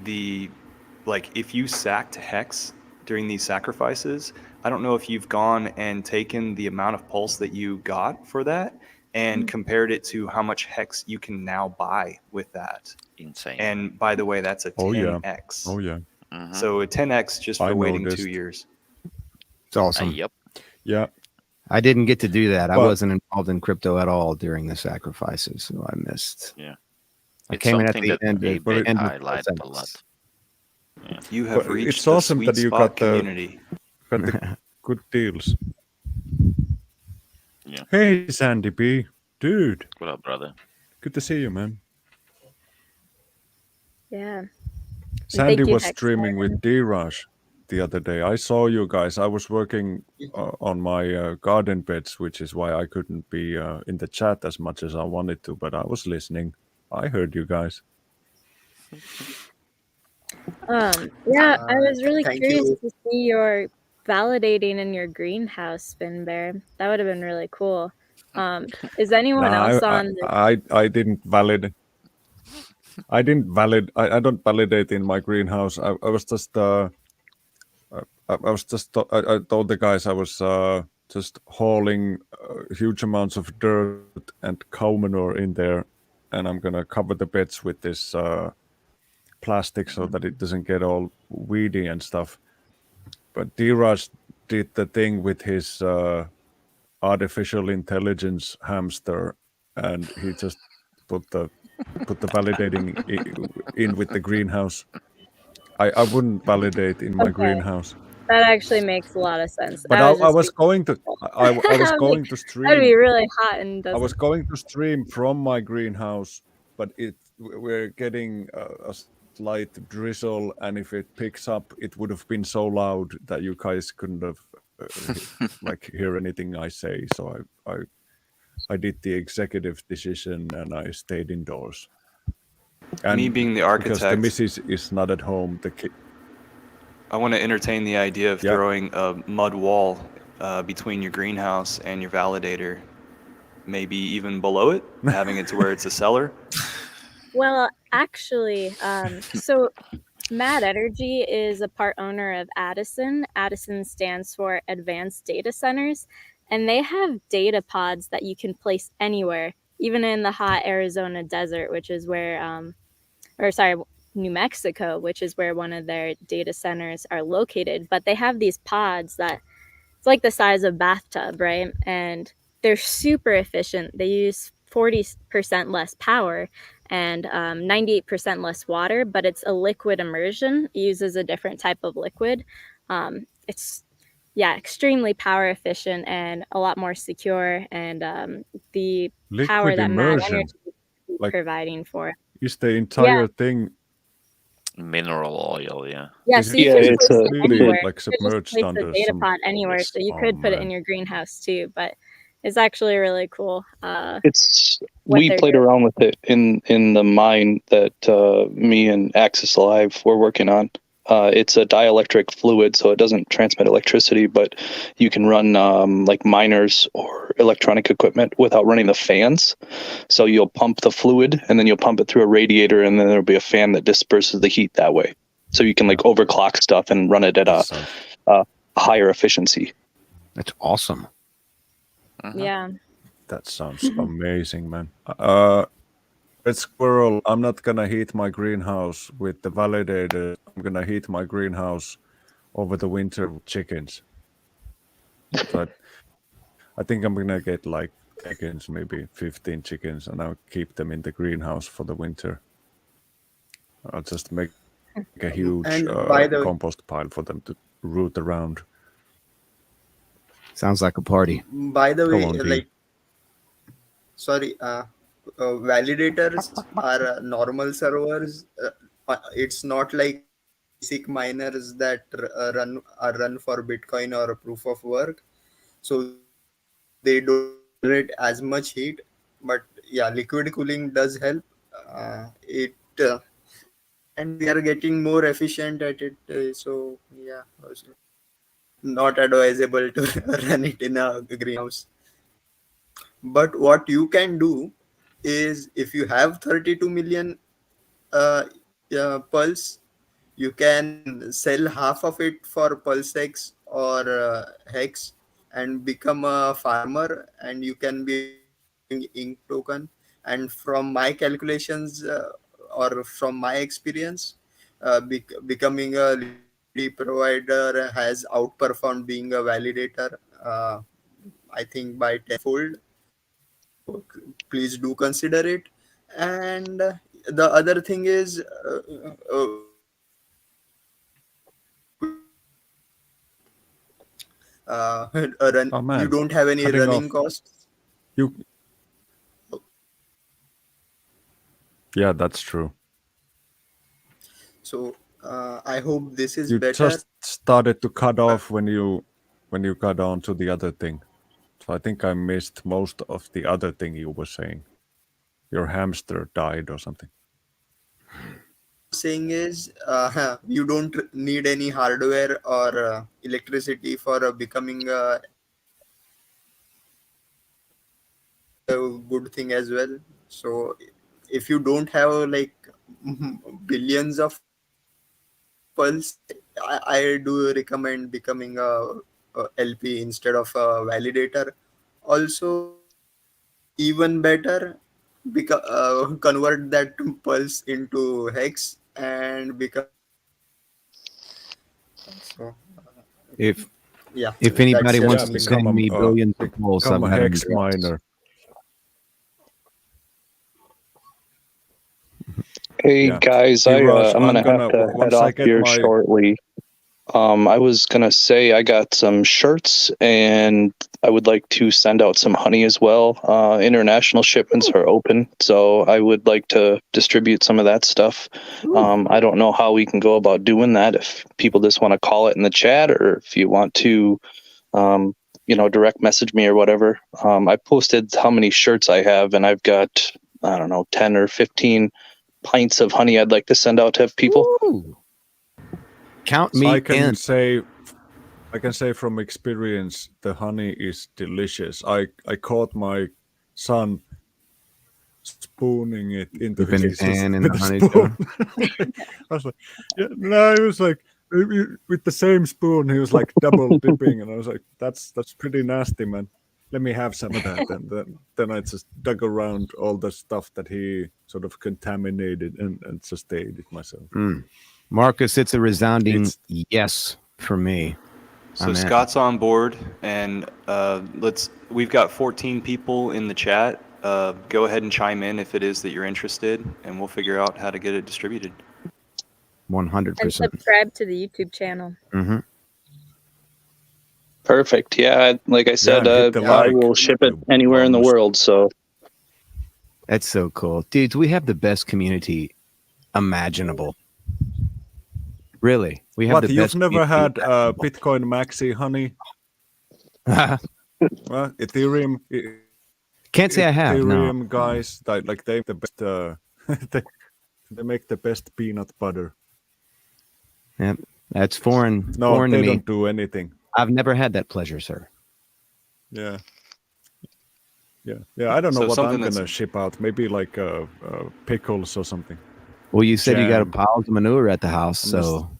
if you sacked Hex during these sacrifices. I don't know if you've gone and taken the amount of pulse that you got for that and compared it to how much Hex you can now buy with that. Insane. And by the way, that's a 10x. Oh yeah. Mhm. So a 10x just I for waiting noticed. 2 years. It's awesome. Yep. Yeah. I didn't get to do that. I But- wasn't involved in crypto at all during the sacrifices, so I missed. Yeah. I It's came in at something the that end. Gabe But did end highlight a lot. seconds. Yeah. You have But reached it's the awesome sweet that you spot got the- community. Got the good deals. Yeah. Hey, Sandy B, dude, What up, brother? good to see you, man. Yeah. Sandy thank you, was Hex streaming Morgan. with D-Rush the other day. I saw you guys. I was working on my garden beds, which is why I couldn't be in the chat as much as I wanted to, but I was listening. I heard you guys. Yeah, I was really Thank curious you. to see your validating in your greenhouse, Spin Bear. That would have been really cool. Is anyone Nah, else on the I didn't validate. I didn't valid. I don't validate in my greenhouse. I was just I told the guys I was just hauling huge amounts of dirt and cow manure in there, and I'm gonna cover the beds with this plastic so that it doesn't get all weedy and stuff. But D-Raj did the thing with his artificial intelligence hamster, and he just put the validating in with the greenhouse. I wouldn't validate in my Okay. greenhouse. That actually makes a lot of sense. But I was going to I was like, going to That'd stream. be really hot and I doesn't. was going to stream from my greenhouse, but we're getting a slight drizzle, and if it picks up, it would have been so loud that you guys couldn't have like hear anything I say. So I did the executive decision and I stayed indoors. And Me being the because the architect, missus is not at home, the kid. I want to entertain the idea of Yeah. throwing a mud wall between your greenhouse and your validator, maybe even below it, having it to where it's a cellar. Well, actually, so Mad Energy is a part owner of Addison. Addison stands for Advanced Data Centers, and they have data pods that you can place anywhere, even in the hot Arizona desert, which is where, New Mexico, which is where one of their data centers are located. But they have these pods that it's like the size of a bathtub, right? And they're super efficient. They use 40% less power and 98% less water, but it's a liquid immersion. It uses a different type of liquid. It's extremely power efficient and a lot more secure, and the power Liquid that Mad immersion, Energy is like, providing for it. is the entire thing? Mineral oil, yeah. Yeah, Is so it you Yeah, could it's place a it really anywhere. like You could just submerged place the under data some? pod anywhere, so you Oh could put it in man, your greenhouse too. But it's actually really cool. it's What we they're played doing. around with it in the mine that me and Axis Alive were working on. It's a dielectric fluid, so it doesn't transmit electricity, but you can run like miners or electronic equipment without running the fans. So you'll pump the fluid, and then you'll pump it through a radiator, and then there'll be a fan that disperses the heat that way. So you can like overclock stuff and run it at that a sounds higher efficiency. That's awesome. Yeah. that sounds amazing, man. Red Squirrel, I'm not gonna heat my greenhouse with the validator. I'm gonna heat my greenhouse over the winter with chickens. So I think I'm gonna get like chickens, maybe 15 chickens, and I'll keep them in the greenhouse for the winter. I'll just make a huge And by the way, compost pile for them to root around. Sounds like a party. Go on, D. like, sorry, validators are normal servers. It's not like basic miners that run for Bitcoin or proof of work. So they don't generate as much heat. But yeah, liquid cooling does help. It and we are getting more efficient at it. So yeah, also not advisable to run it in a greenhouse. But what you can do is, if you have 32 million uh, pulse, you can sell half of it for pulsex or hex and become a farmer, and you can be earning ink token. And from my calculations, or from my experience, becoming a liquidity provider has outperformed being a validator, I think by tenfold. So please do consider it. And the other thing is, Oh you man, don't have any cutting running off. costs. You. Yeah, that's true. So I hope this is You better. just started to cut off when you got on to the other thing. So I think I missed most of the other thing you were saying. Your hamster died or something. What I was saying is, you don't need any hardware or electricity for becoming a a good thing as well. So if you don't have like billions of pulse, I do recommend becoming a LP instead of a validator. Also, even better, convert that pulse into hex and become a farmer. So If yeah, if that's anybody Yeah, wants just to me. send me billions of pulse, become I've a got an hex address. miner. Hey Yeah. guys, D-Rush, I'm I'm gonna have gonna to head once I off get here my shortly. I was gonna say I got some shirts, and I would like to send out some honey as well. International shipments are open, so I would like to distribute some of that stuff. I don't know how we can go about doing that. If people just want to call it in the chat, or if you want to, direct message me or whatever. I posted how many shirts I have, and I've got, I don't know, 10 or 15 pints of honey I'd like to send out to people. Ooh. Count I me can in. say from experience the honey is delicious. I caught my son spooning it into Dipping his his hand in with the a honey spoon. jar. I was like, yeah, no, he was like with the same spoon. He was like double dipping, and I was like, that's pretty nasty, man. Let me have some of that. And then I just dug around all the stuff that he sort of contaminated and just ate it myself. Marcus, it's a resounding It's yes for me. So I'm in. Scott's on board, and we've got 14 people in the chat. Go ahead and chime in if it is that you're interested, and we'll figure out how to get it distributed. 100%. And subscribe to the YouTube channel. Mm-hmm. Perfect. Yeah, like I said, hit the I like, will ship it you anywhere in the bums. world. So That's so cool. Dudes, we have the best community imaginable. Really. We have What, the you've best never community had Bitcoin Maxi, honey? imaginable. Well, Ethereum, Can't say I have, no. Ethereum guys, like they the best. They make the best peanut butter. Yep. That's foreign No, to they me. don't do anything. I've never had that pleasure, sir. Yeah. I don't know So what something I'm that's gonna ship out. Maybe like pickles or something. Well, you said you got a Jam. pile of manure at the house, I'm just- so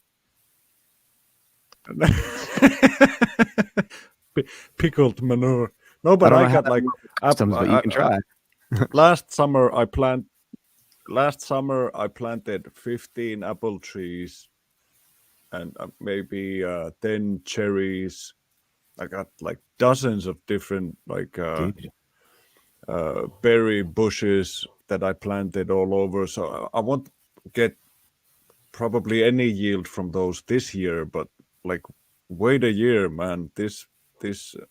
Pickled manure. No, I but don't I know how got that like works with customs, but you can try. last summer I planted 15 apple trees and maybe 10 cherries. I got like dozens of different like Dude. berry bushes that I planted all over. So I won't get probably any yield from those this year, but like wait a year, man. This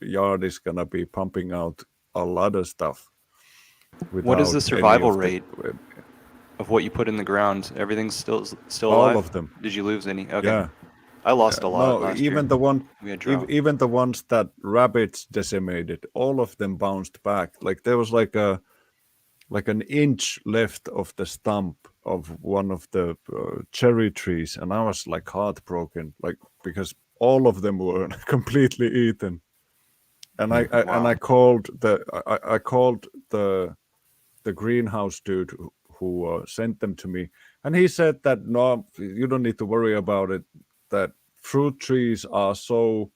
yard is gonna be pumping out a lot of stuff. what is the Without any survival of the- rate of what you put in the ground? Everything's still all alive? of them. Did you lose any? Okay. Yeah. I lost a lot No, last even year. the one, We had drought. even the ones that rabbits decimated, all of them bounced back. Like there was like an inch left of the stump of one of the cherry trees, and I was like heartbroken, like because all of them were completely eaten. And I called the greenhouse dude who sent them to me, and he said that no, you don't need to worry about it. That fruit trees are so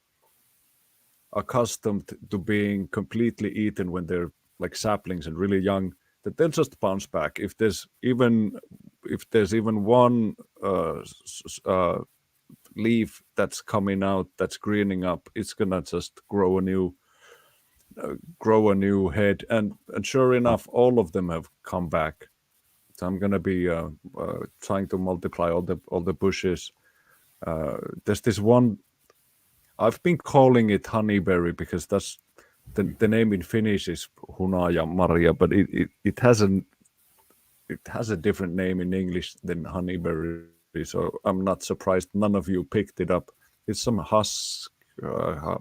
accustomed to being completely eaten when they're like saplings and really young that they'll just bounce back. If there's even one leaf that's coming out that's greening up, it's gonna just grow a new head, and sure enough, all of them have come back. So I'm gonna be trying to multiply all the bushes. There's this one. I've been calling it honeyberry because that's the name in Finnish is hunaja marja, but it has a different name in English than honeyberry. So I'm not surprised none of you picked it up. It's some husk. I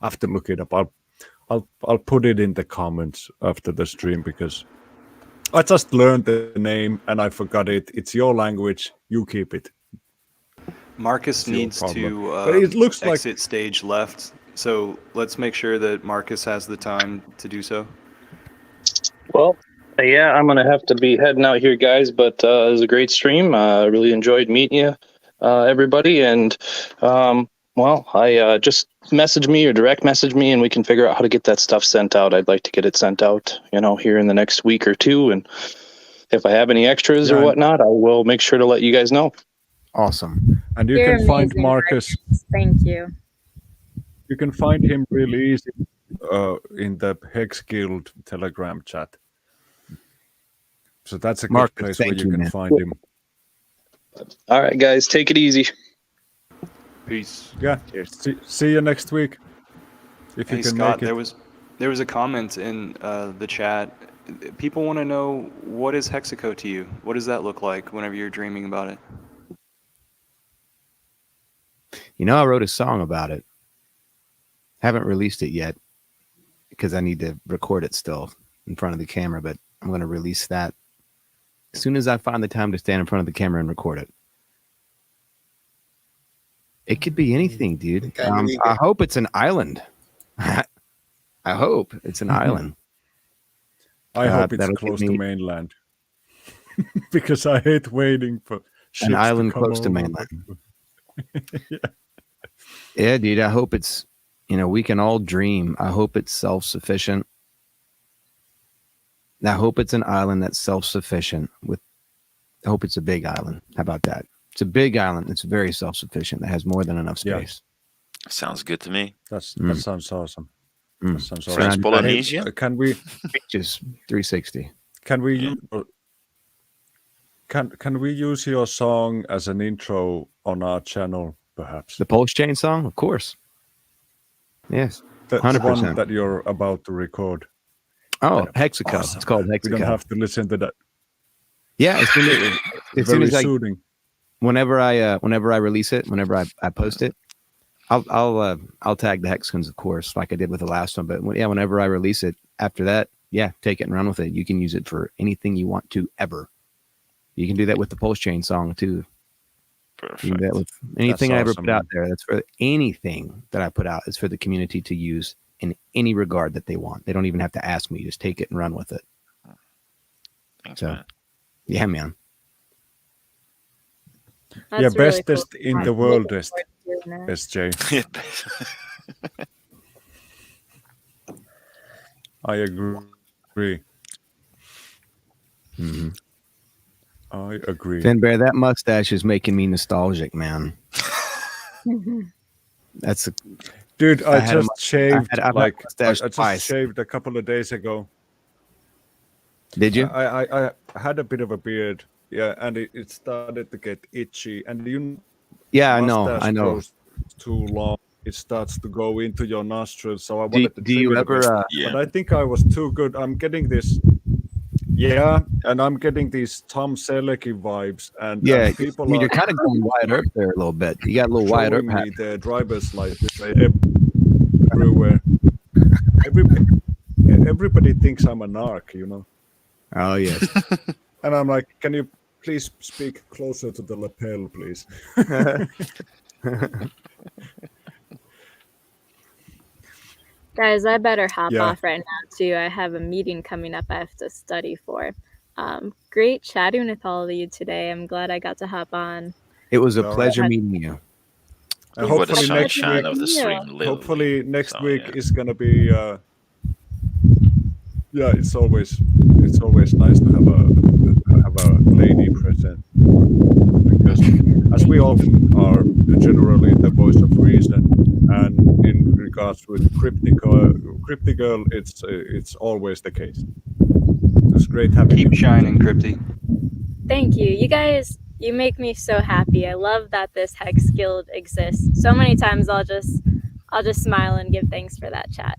have to look it up. I'll put it in the comments after the stream because I just learned the name and I forgot it. It's your language. You keep it. Marcus It's your needs problem. to But it looks like exit stage left. So let's make sure that Marcus has the time to do so. well, yeah, I'm gonna have to be heading out here, guys. But it was a great stream. I really enjoyed meeting you, everybody. And well, I just message me or direct message me, and we can figure out how to get that stuff sent out. I'd like to get it sent out, here in the next week or two. And if I have any extras or whatnot, I will make sure to let you guys know. Awesome. And you You're can find amazing, Marcus. Thank you. You can find him really easy in the Hex Guild Telegram chat. So that's a good Marcus, place where thank you you, can man. find him. All right, guys, take it easy. Peace. Yeah. See you next week. If Hey you can Scott, make it. there was a comment in the chat. People want to know, what is Hexaco to you? What does that look like whenever you're dreaming about it? I wrote a song about it. Haven't released it yet because I need to record it still in front of the camera, but I'm going to release that as soon as I find the time to stand in front of the camera and record it. It could be anything, dude. Can we I hope it's an island. I hope it's an island. I hope it's that'll close give to me mainland. Because I hate waiting for ships an island to come close to over. mainland. Yeah, dude. I hope it's, we can all dream. I hope it's self-sufficient. I hope it's an island that's self-sufficient. I hope it's a big island. How about that? It's a big island that's very self-sufficient, that has more than enough Yeah. space. Sounds good to me. That sounds awesome. Mm. That sounds French awesome. Polynesia? Hey, can we Just 360. Can we use your song as an intro on our channel, perhaps? The Pulsechain song, of course. Yes, The 100%. one that you're about to record. Oh, Hexaco. Awesome, It's called man. Hexaco. We don't have to listen to that. Yeah, as soon Very as soothing. whenever I release it, whenever I post it, I'll tag the hexagons, of course, like I did with the last one. But whenever I release it, after that, take it and run with it. You can use it for anything you want to ever. You can do that with the Pulsechain song too. Perfect. You can do that with anything That's I ever awesome, put out man. there. That's for anything that I put out. It's for the community to use in any regard that they want. They don't even have to ask me. Just take it and run with it. Thanks, So, man. yeah, man. That's bestest cool. in I'm the looking worldest. forward to doing it. SJ. I agree. Mm-hmm. I agree. Finn Bear, that mustache is making me nostalgic, man. That's a Dude, I had a just mu- shaved I've had like mustache I just twice. shaved a couple of days ago. Did you? I had a bit of a beard, yeah, and it started to get itchy, and Yeah, I mustache know. grows too long, it starts to go into your nostrils. So I Do wanted to do trim you it a bit, ever? Yeah. but I think I was too good. I'm getting this, and I'm getting these Tom Selleck vibes, and Yeah, people you're are kind of going wide up there a little bit. You got a little wide up. showing me their driver's license everywhere. Everybody thinks I'm a narc, you know. Oh yes. And I'm like, can you please speak closer to the lapel, please? Guys, I better hop Yeah. off right now too. I have a meeting coming up I have to study for. Great chatting with all of you today. I'm glad I got to hop on. It was a All right. pleasure meeting you. And You were the hopefully next sunshine week, of the stream, literally. hopefully next So, week yeah. is gonna be. It's always nice to have a lady present, because as we all are generally the voice of reason, and in regards with Cryptigirl, it's always the case. It's great having you. Keep shining, Crypty. Thank you. You guys, you make me so happy. I love that this Hex Guild exists. So many times I'll just smile and give thanks for that chat.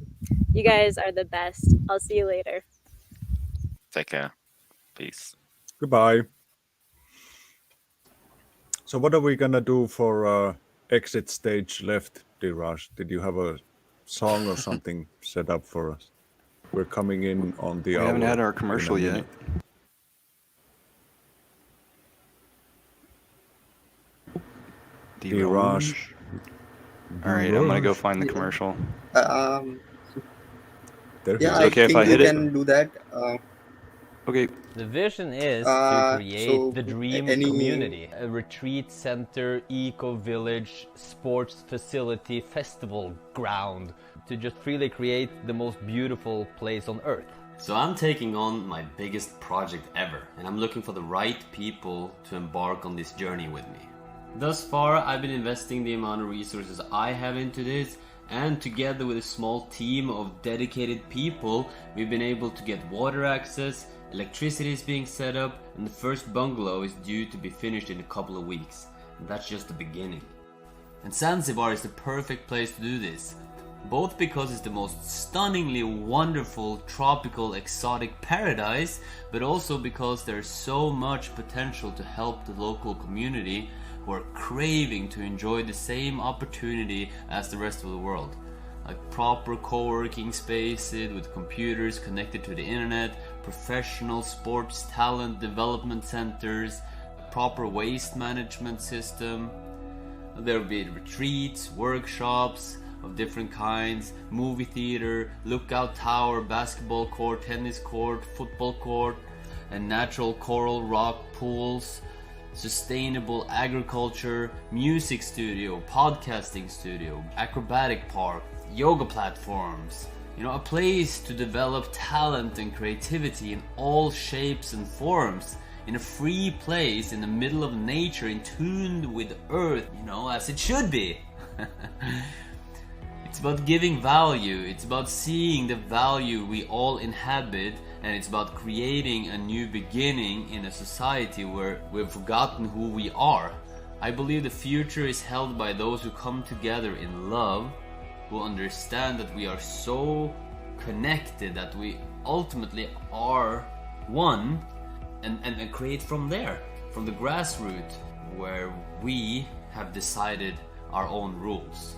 You guys are the best. I'll see you later. Take care. Peace. Goodbye. So what are we gonna do for exit stage left, Diraj? Did you have a song or something set up for us? We're coming in on the We hour. haven't had our in a commercial yet. minute. Diraj. All right, I'm gonna go find the commercial. There he Yeah, is. I okay if think I hit you it? can do that. Okay. The vision is to So, create the dream any- community, a retreat center, eco village, sports facility, festival ground, to just freely create the most beautiful place on earth. So I'm taking on my biggest project ever, and I'm looking for the right people to embark on this journey with me. Thus far, I've been investing the amount of resources I have into this, and together with a small team of dedicated people, we've been able to get water access, electricity is being set up, and the first bungalow is due to be finished in a couple of weeks. And that's just the beginning. And Zanzibar is the perfect place to do this, both because it's the most stunningly wonderful tropical exotic paradise, but also because there's so much potential to help the local community who are craving to enjoy the same opportunity as the rest of the world. Like proper co-working spaces with computers connected to the internet, professional sports talent development centers, proper waste management system. There will be retreats, workshops of different kinds, movie theater, lookout tower, basketball court, tennis court, football court, and natural coral rock pools, sustainable agriculture, music studio, podcasting studio, acrobatic park, yoga platforms. A place to develop talent and creativity in all shapes and forms, in a free place in the middle of nature, in tune with earth, as it should be. It's about giving value, it's about seeing the value we all inhabit, and it's about creating a new beginning in a society where we've forgotten who we are. I believe the future is held by those who come together in love, will understand that we are so connected, that we ultimately are one, and create from there, from the grassroots, where we have decided our own rules.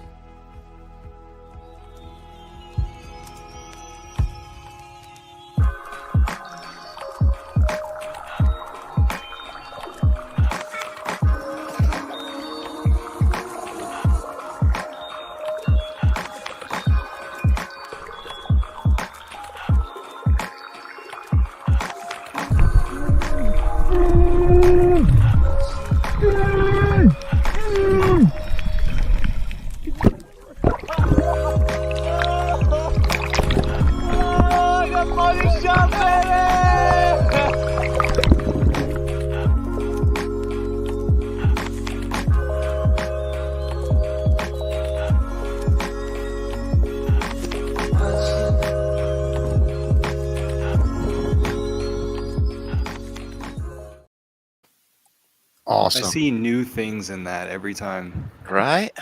I Awesome. see new things in that every time. Right?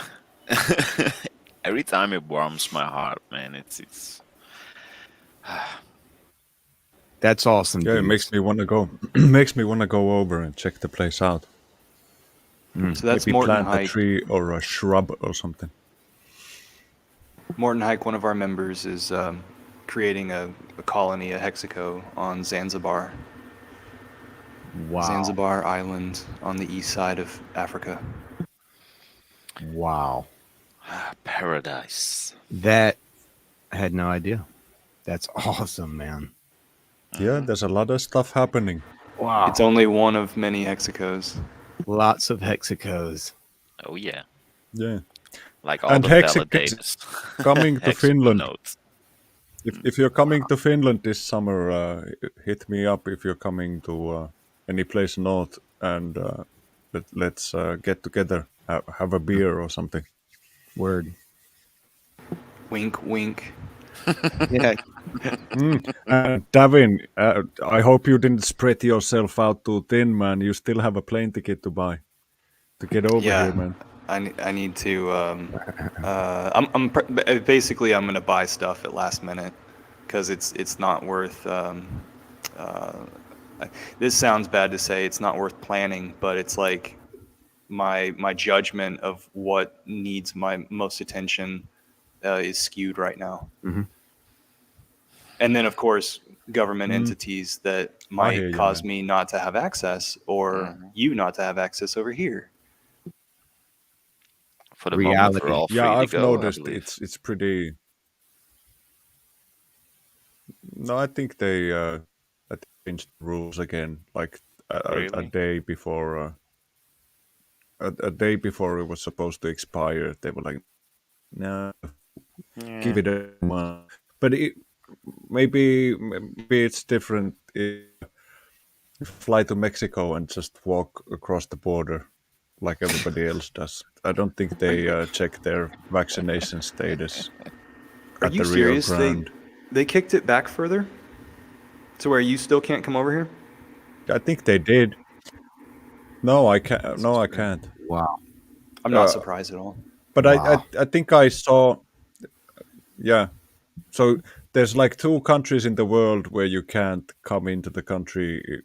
Every time it warms my heart, man. It's That's awesome. Yeah, it dudes. makes me want to go. Makes me want to go over and check the place out. So that's Maybe Morton plant a Hike. tree or a shrub or something. Morton Hike, one of our members, is creating a colony, a hexaco on Zanzibar. Wow. Zanzibar Island on the east side of Africa. Wow. paradise. That I had no idea. That's awesome, man. Yeah, there's a lot of stuff happening. Wow. It's only one of many hexacos. Lots of hexacos. Oh yeah, Yeah. like all And the hexacos validators. coming to Hexaco Finland. nodes. If you're coming to Finland this summer, hit me up if you're coming to any place north, and let's get together, have a beer or something. Word. Wink, wink. Yeah. And Davin, I hope you didn't spread yourself out too thin, man. You still have a plane ticket to buy to get over Yeah, here, man. I need to. Basically I'm gonna buy stuff at last minute because it's not worth. This sounds bad to say, it's not worth planning, but it's like my judgment of what needs my most attention is skewed right now. Mhm. And then of course government entities that I hear might you, cause man. me not to have access, or you not to have access over here. For the moment, we're Reality. all free Yeah, to I've go. I noticed believe. it's pretty. No, I think they changed the rules again, like a Really? day before. A day before it was supposed to expire, they were like, "No, give Yeah. it a month." But maybe it's different if you fly to Mexico and just walk across the border like everybody else does. I don't think they check their vaccination status Are at you the Rio serious? Grande. They kicked it back further to where you still can't come over here? I think they did. No, I can't. No, I can't. Wow. I'm not Uh, surprised at all. But Wow. I think I saw. Yeah. So there's like two countries in the world where you can't come into the country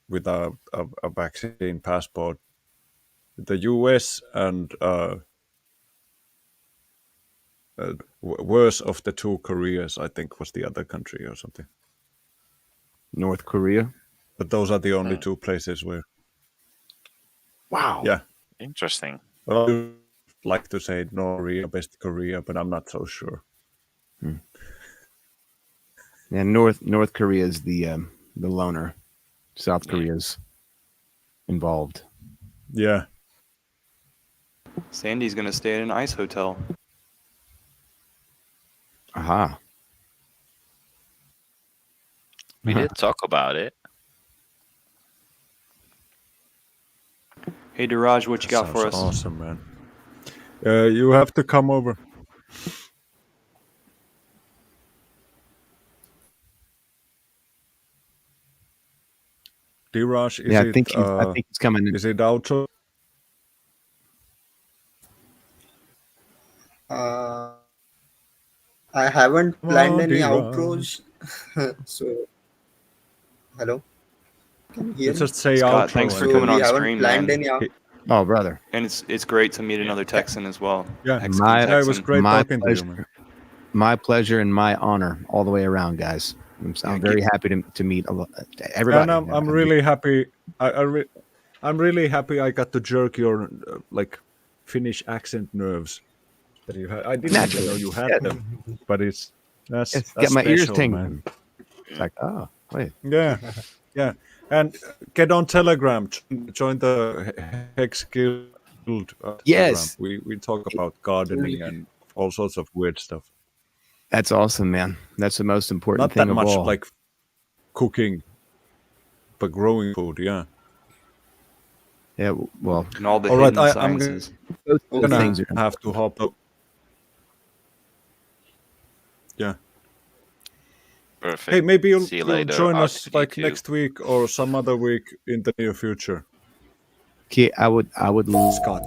without a vaccine passport. The US and worse of the two Koreas, I think, was the other country or something. North Korea. But those are the only two places where. Wow. Yeah. Interesting. Well, I would like to say North Korea, West Korea, but I'm not so sure. Yeah, North Korea is the loner. South Yeah. Korea's involved. Yeah. Sandy's gonna stay at an ice hotel. Aha. We did talk about it. Hey Duraj, what you got Sounds for us? awesome, man. You have to come over. Diraj, is Yeah, it? I think he's coming in. Is it outro? Uh, I haven't planned on any the run. outros. So, hello, can you You hear me? just say Scott, outro. thanks for So coming we on haven't stream, planned man. any out. Oh, brother. And it's great to meet another Texan as well. Yeah, Mexican My- yeah, it was Texan. great my talking to you, man. pleasure. My pleasure and my honor all the way around, guys. I'm very happy to meet everybody. And I'm really happy. I'm really happy I got to jerk your like Finnish accent nerves that you had. I didn't even Naturally. know you had Yes. them, but that's get my ears special, tingling. man. It's like, oh, wait. Yeah, yeah. And get on Telegram. Join the Hex Guild Telegram. Yes. We talk about gardening and all sorts of weird stuff. That's awesome, man. That's the most important Not thing that of much all. like cooking, but growing food. Yeah. Yeah, well, And all the All right, hidden I'm sciences. those two gonna things are have to hop up. Yeah. Perfect. Hey, maybe See you you'll later, join us RTD2. like next week or some other week in the near future. Okay, I would Scott.